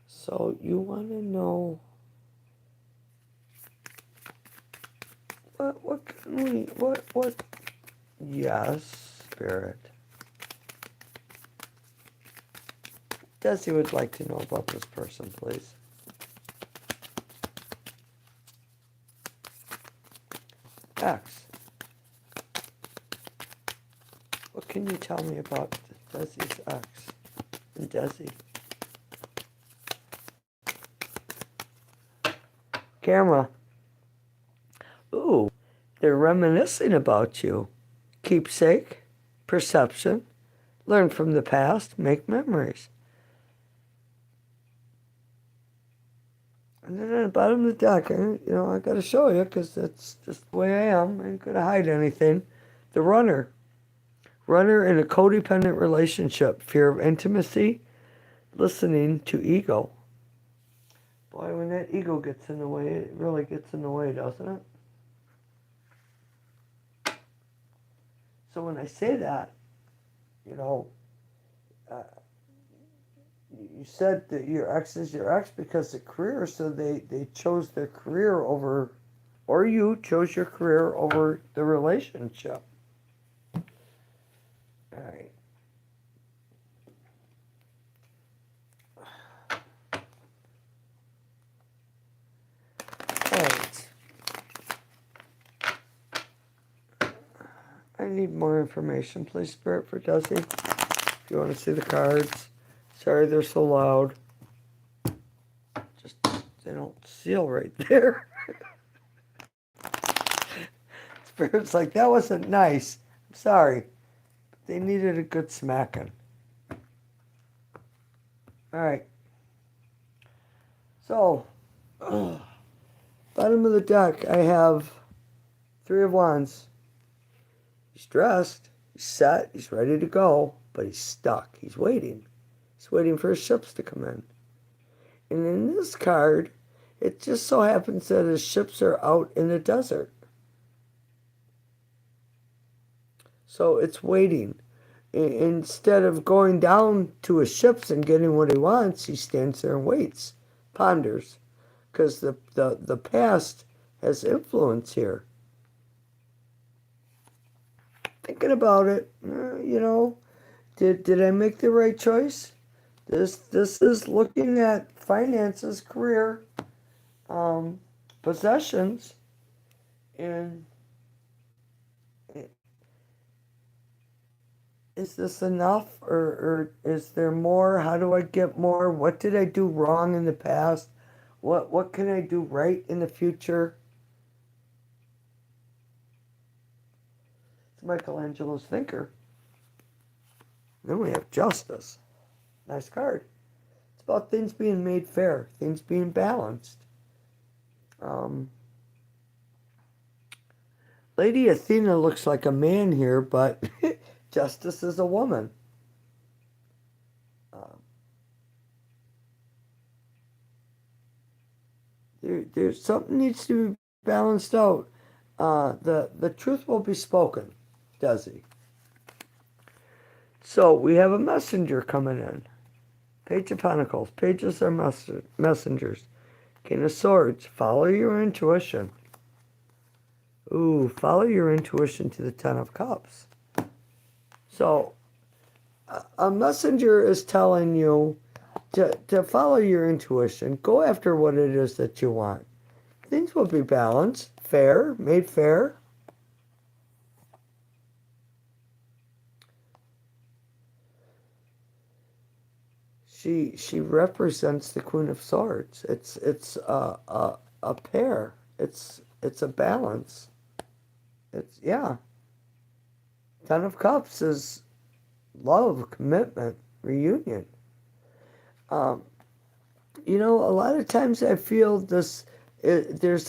So you want to know what can we what yes, Spirit. Desi would like to know about this person, please. X. What can you tell me about Desi's ex and Desi? Camera. Ooh, they're reminiscing about you. Keepsake, perception, learn from the past, make memories. And then at the bottom of the deck, I got to show you because that's just the way I am. I ain't going to hide anything. The runner. Runner in a codependent relationship. Fear of intimacy, listening to ego. Boy, when that ego gets in the way, it really gets in the way, doesn't it? So when I say that, uh, you said that your ex is your ex because of career, so they chose their career over, or you chose your career over the relationship. All right. All right. I need more information, please, Spirit, for Desi. If you want to see the cards. Sorry they're so loud. Just, they don't seal right there. Spirit's like, that wasn't nice. I'm sorry. They needed a good smacking. Alright. So, bottom of the deck, I have 3 of Wands. He's dressed, he's set, he's ready to go, but he's stuck. He's waiting. He's waiting for his ships to come in. And in this card, it just so happens that his ships are out in the desert. So it's waiting. Instead of going down to his ships and getting what he wants, he stands there and waits. ponders, because the past has influence here. Thinking about it, did I make the right choice? This is looking at finances, career, um, possessions, and is this enough, or is there more? How do I get more? What did I do wrong in the past? What can I do right in the future? It's Michelangelo's thinker. Then we have justice. Nice card. It's about things being made fair, things being balanced. Um, Lady Athena looks like a man here, but justice is a woman. Um, there's something needs to be balanced out. The truth will be spoken, does he? So we have a messenger coming in. Page of Pentacles. Pages are messengers. King of Swords. Follow your intuition. Ooh, follow your intuition to the Ten of Cups. So a messenger is telling you to follow your intuition. Go after what it is that you want. Things will be balanced, fair, made fair. She represents the Queen of Swords. It's a pair. It's a balance. It's yeah. Ten of Cups is love, commitment, reunion. Um, a lot of times I feel there's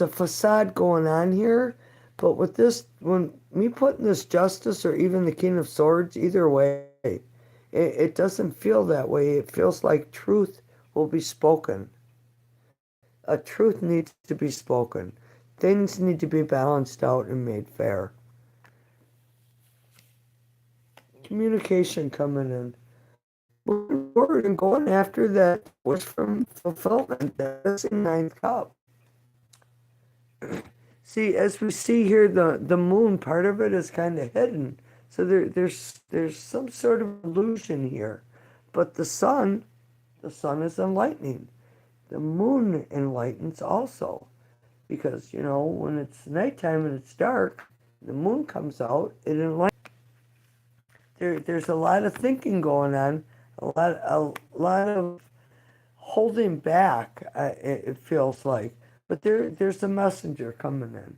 a facade going on here, but with this, when me putting this Justice or even the King of Swords, either way, it doesn't feel that way. It feels like truth will be spoken. A truth needs to be spoken. Things need to be balanced out and made fair. Communication coming in. Moving forward and going after that wish from fulfillment. That's in ninth cup. See, as we see here, the moon, part of it is kind of hidden. So there's some sort of illusion here. But the sun is enlightening. The moon enlightens also. Because, when it's nighttime and it's dark, the moon comes out, it enlightens. There's a lot of thinking going on, a lot of holding back, it feels like. But there's a messenger coming in.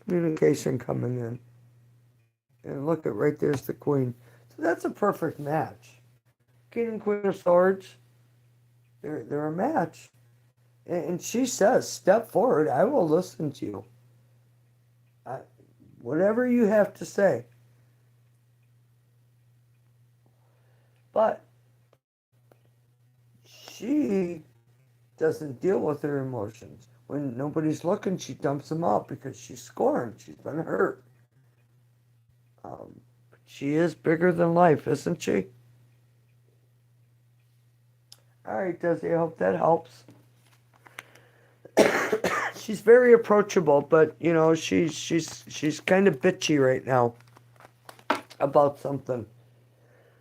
Communication coming in. And look at right there's the Queen. So that's a perfect match. King and Queen of Swords, they're a match. And she says, step forward, I will listen to you. Whatever you have to say. But she doesn't deal with her emotions. When nobody's looking, she dumps them out because she's scorned. She's been hurt. She is bigger than life, isn't she? All right, Desi, I hope that helps. She's very approachable, but she's kind of bitchy right now about something.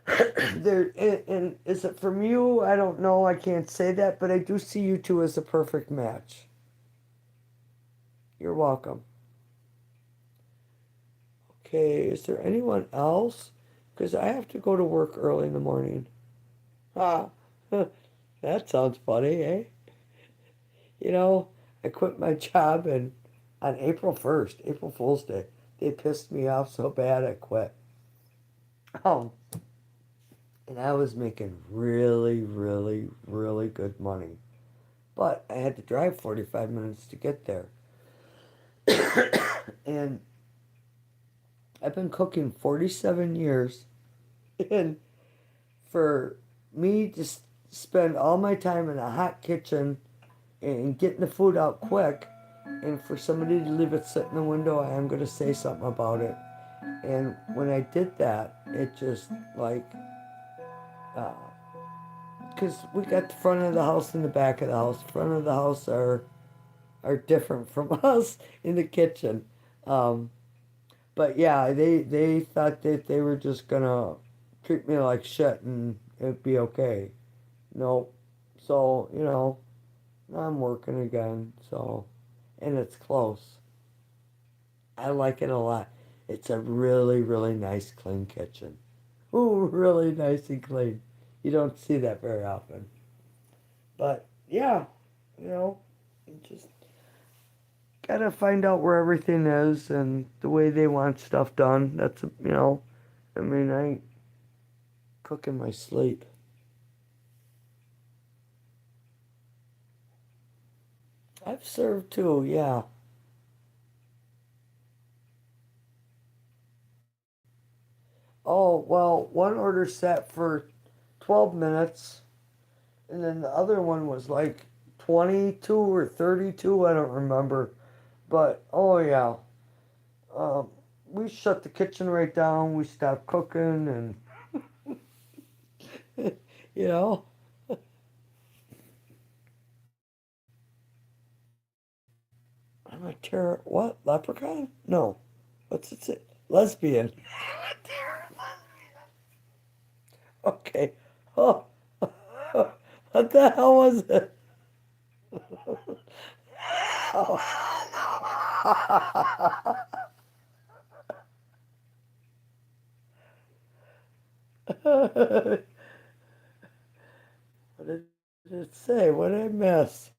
And is it from you? I don't know. I can't say that, but I do see you two as a perfect match. You're welcome. Okay, is there anyone else? Because I have to go to work early in the morning. Ah, that sounds funny, eh? I quit my job and on April 1st, April Fool's Day. They pissed me off so bad I quit. Oh, and I was making really, really, really good money. But I had to drive 45 minutes to get there. And I've been cooking 47 years. And for me to spend all my time in a hot kitchen and getting the food out quick, and for somebody to leave it sit in the window, I am going to say something about it. And when I did that, it just like, uh, because we got the front of the house and the back of the house. Front of the house are different from us in the kitchen. Um, but yeah, they thought that they were just gonna treat me like shit and it'd be okay. Nope. So, I'm working again, so, and it's close. I like it a lot. It's a really, really nice, clean kitchen. Ooh, really nice and clean. You don't see that very often. But yeah, you just gotta find out where everything is and the way they want stuff done. I mean, I cook in my sleep. I've served too, yeah. Oh, well, one order set for 12 minutes, and then the other one was like 22 or 32, I don't remember. But, oh yeah, um, we shut the kitchen right down, we stopped cooking, and, you know, I'm a terror. What? Leprechaun? No. What's it say? Lesbian. Okay. Oh, what the hell was it? What did it say? What did I miss?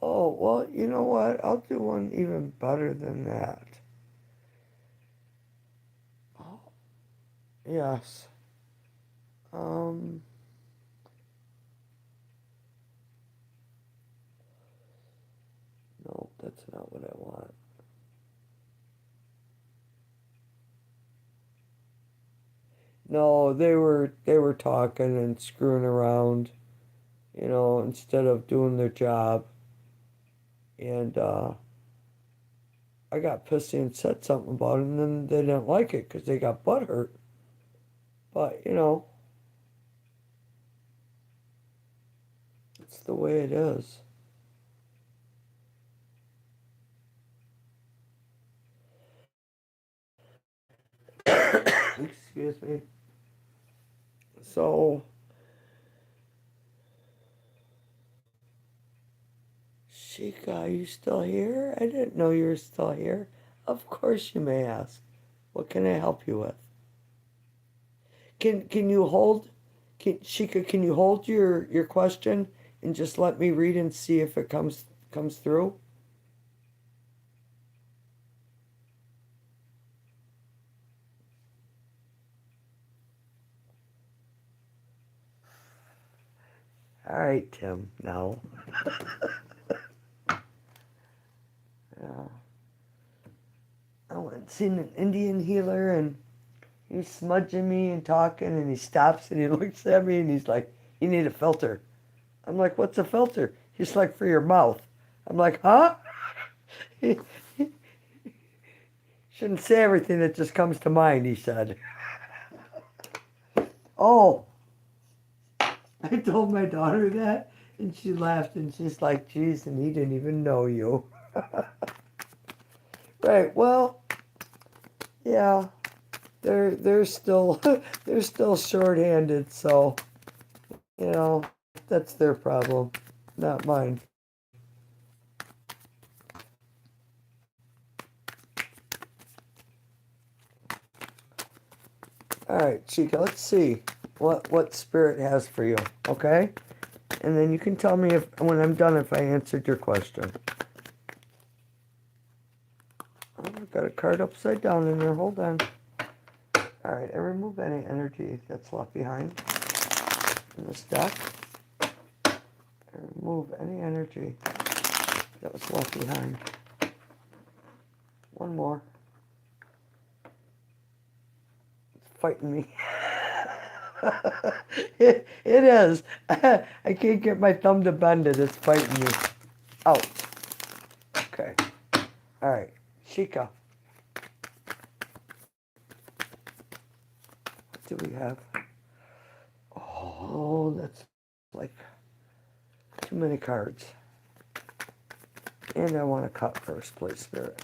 Oh, well, you know what? I'll do one even better than that. Oh, yes. Um, no, that's not what I want. No, they were talking and screwing around, instead of doing their job. And I got pissy and said something about it, and then they didn't like it because they got butt hurt. But it's the way it is. Excuse me. So, Sheikah, are you still here? I didn't know you were still here. Of course you may ask. What can I help you with? Can you hold, Sheikah, can you hold your question and just let me read and see if it comes through? All right, Tim. No. Yeah. I went and seen an Indian healer and he's smudging me and talking and he stops and he looks at me and he's like, "You need a filter." I'm like, "What's a filter?" He's like, "For your mouth." I'm like, "Huh?" Shouldn't say everything that just comes to mind, he said. Oh, I told my daughter that and she laughed and she's like, "Geez, and he didn't even know you." Right, well, yeah, they're still they're still short-handed, so you know that's their problem, not mine. All right, Chica, let's see what spirit has for you, okay? And then you can tell me if when I'm done if I answered your question. Oh, I've got a card upside down in there. Hold on. All right, I remove any energy that's left behind in this deck. I remove any energy that was left behind. One more. It's fighting me. It is. I can't get my thumb to bend it. It's fighting me. Out. Okay. All right. Chica, what do we have? Oh, that's like too many cards. And I want to cut first, please, Spirit.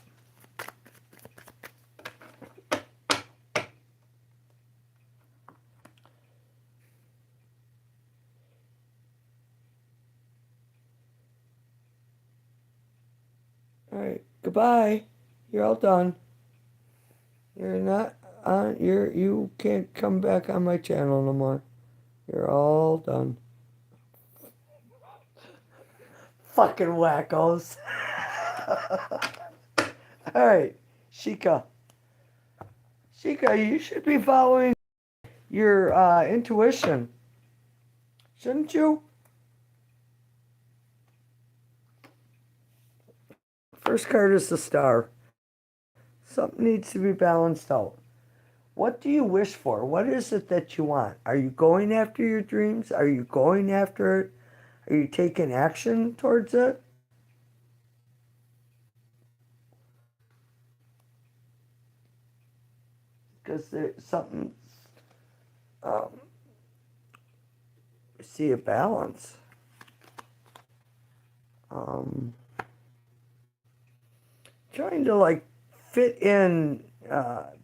All right. Goodbye. You're all done. You're not on. You can't come back on my channel no more. You're all done. Fucking wackos. All right, Shika. Shika, you should be following your intuition, shouldn't you? First card is the star. Something needs to be balanced out. What do you wish for? What is it that you want? Are you going after your dreams? Are you going after it? Are you taking action towards it? Because there's something, um, see a balance. Um, Trying to like fit in,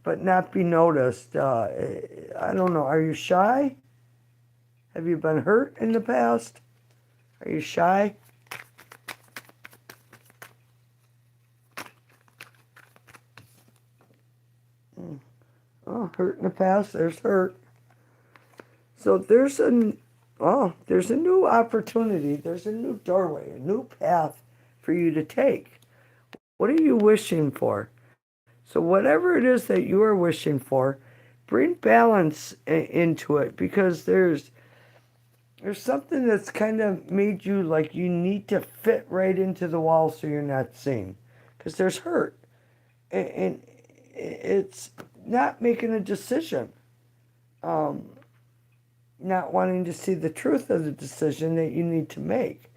but not be noticed. I don't know. Are you shy? Have you been hurt in the past? Are you shy? Oh, hurt in the past. There's hurt. So there's a new opportunity. There's a new doorway, a new path for you to take. What are you wishing for? So whatever it is that you are wishing for, bring balance into it because there's something that's kind of made you like you need to fit right into the wall so you're not seen because there's hurt and it's not making a decision, um, not wanting to see the truth of the decision that you need to make.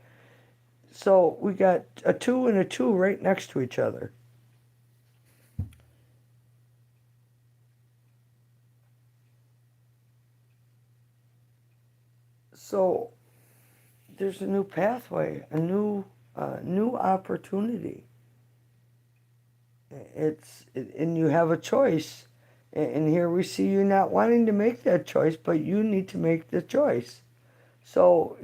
So we got a two and a two right next to each other. So there's a new pathway, a new opportunity. And you have a choice. And here we see you not wanting to make that choice, but you need to make the choice. So,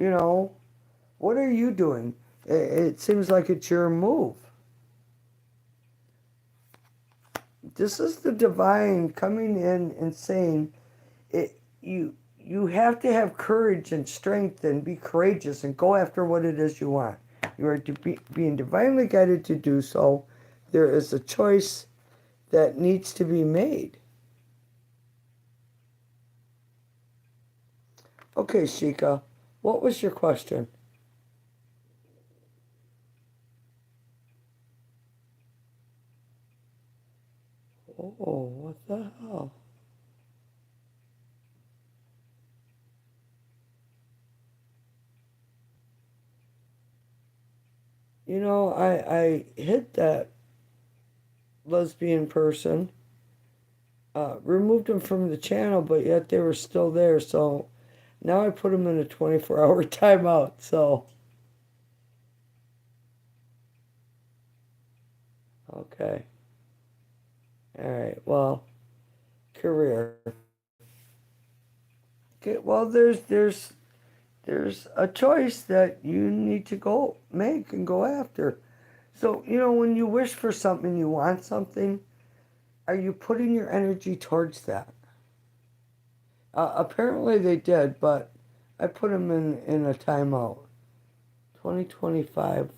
what are you doing? It seems like it's your move. This is the divine coming in and saying, you have to have courage and strength and be courageous and go after what it is you want. You are being divinely guided to do so. There is a choice that needs to be made. Okay, Shika, what was your question? Oh, what the hell? I hit that lesbian person, removed them from the channel, but yet they were still there. So now I put them in a 24-hour timeout. So, okay. All right. Well, career. Okay. Well, there's a choice that you need to go make and go after. So, when you wish for something, you want something, are you putting your energy towards that? Apparently they did, but I put them in a timeout. 2025,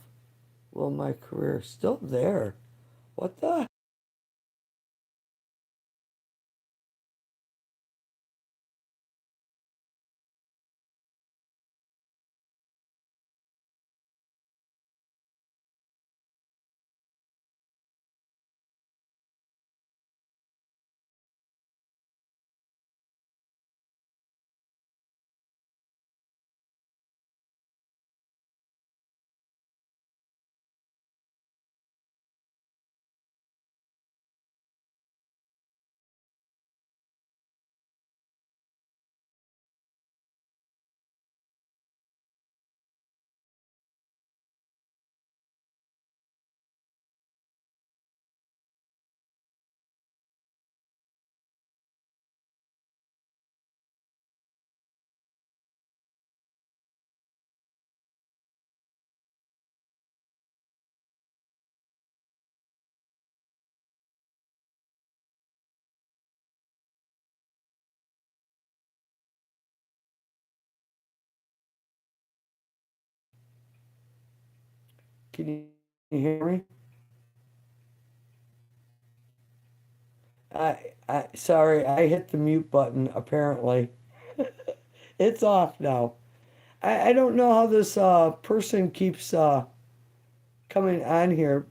will my career still there? What the Can you hear me? Sorry, I hit the mute button apparently. It's off now. I don't know how this person keeps coming on here.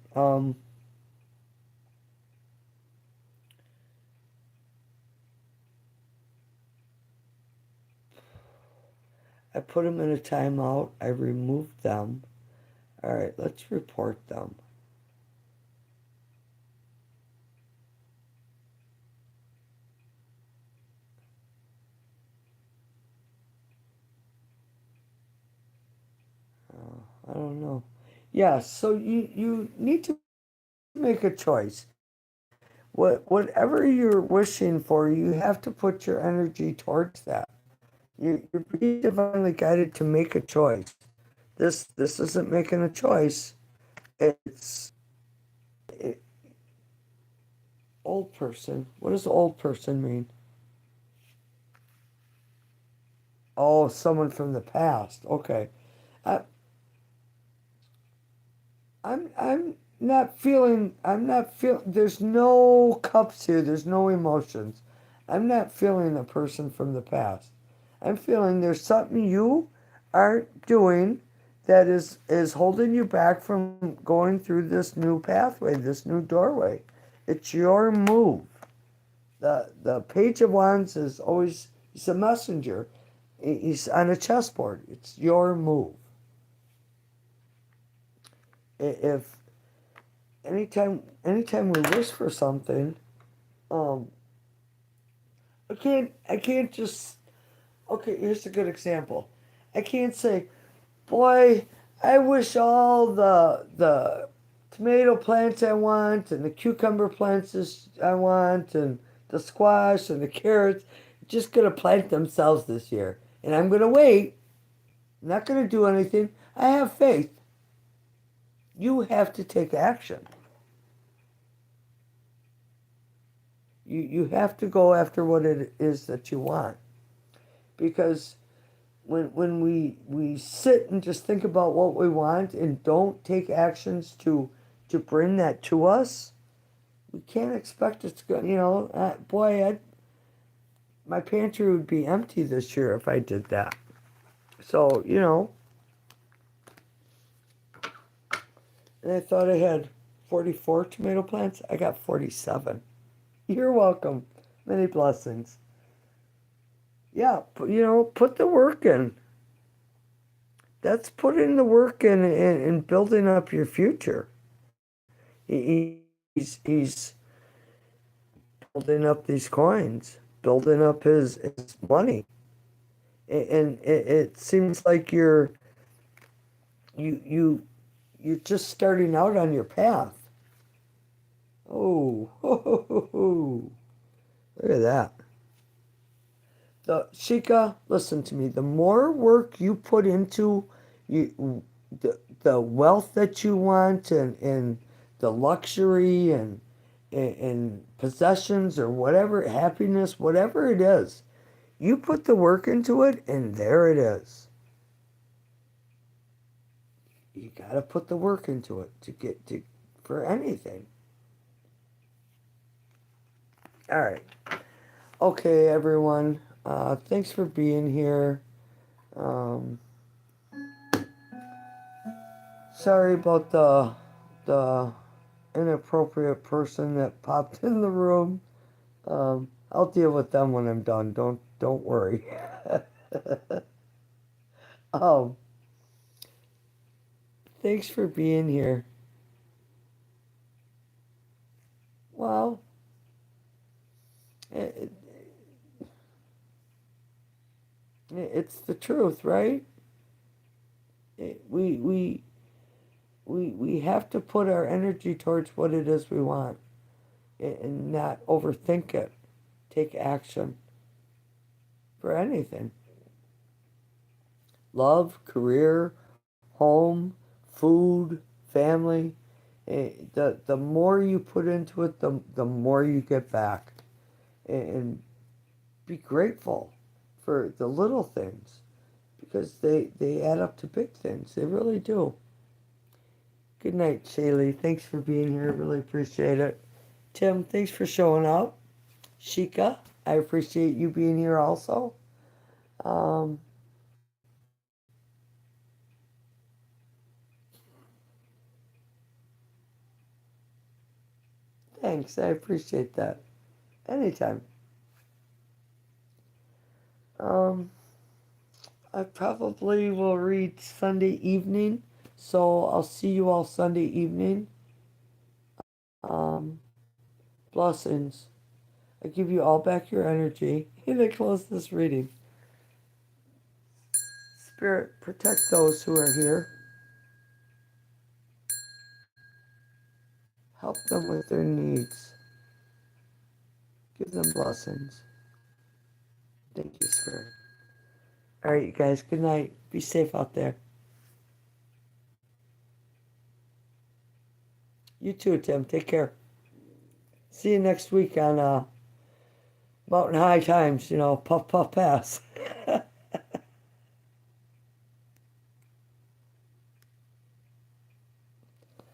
I put them in a timeout. I removed them. All right, let's report them. I don't know. Yeah, so you need to make a choice. Whatever you're wishing for, you have to put your energy towards that. You're being divinely guided to make a choice. This isn't making a choice. It's it, old person. What does old person mean? Oh, someone from the past. Okay. I, I'm not feel there's no cups here, there's no emotions. I'm not feeling a person from the past. I'm feeling there's something you aren't doing that is holding you back from going through this new pathway, this new doorway. It's your move. The Page of Wands is always he's a messenger. He's on a chessboard. It's your move. If anytime we wish for something, um, I can't just okay. Here's a good example. I can't say, boy, I wish all the tomato plants I want and the cucumber plants I want and the squash and the carrots just gonna plant themselves this year, and I'm gonna wait. I'm not gonna do anything. I have faith. You have to take action. You have to go after what it is that you want because when we sit and just think about what we want and don't take actions to bring that to us, we can't expect it's going. Boy, my pantry would be empty this year if I did that. So and I thought I had 44 tomato plants. I got 47. You're welcome. Many blessings. Yeah, put the work in. That's putting the work in building up your future. He's building up these coins, building up his money, and it seems like you you you're just starting out on your path. Oh, ho, ho, ho, ho. Look at that. The Shika, listen to me. The more work you put into the wealth that you want and the luxury and possessions or whatever, happiness, whatever it is, you put the work into it and there it is. You got to put the work into it to get to for anything. All right. Okay, everyone. Thanks for being here. Um, Sorry about the inappropriate person that popped in the room. I'll deal with them when I'm done. Don't worry. um, Thanks for being here. Well, it, it's the truth, right? It, we have to put our energy towards what it is we want and not overthink it. Take action for anything. Love, career, home, food, family. The more you put into it, the more you get back. And be grateful for the little things because they add up to big things. They really do. Good night, Shaylee. Thanks for being here. Really appreciate it. Tim, thanks for showing up. Shika, I appreciate you being here also. Um, Thanks, I appreciate that. Anytime. Um, I probably will read Sunday evening, so I'll see you all Sunday evening. Um, Blessings. I give you all back your energy. And I close this reading. Spirit, protect those who are here. Help them with their needs. Give them blessings. Thank you, Spirit. All right, you guys, good night. Be safe out there. You too, Tim. Take care. See you next week on Mountain High Times, puff, puff, pass.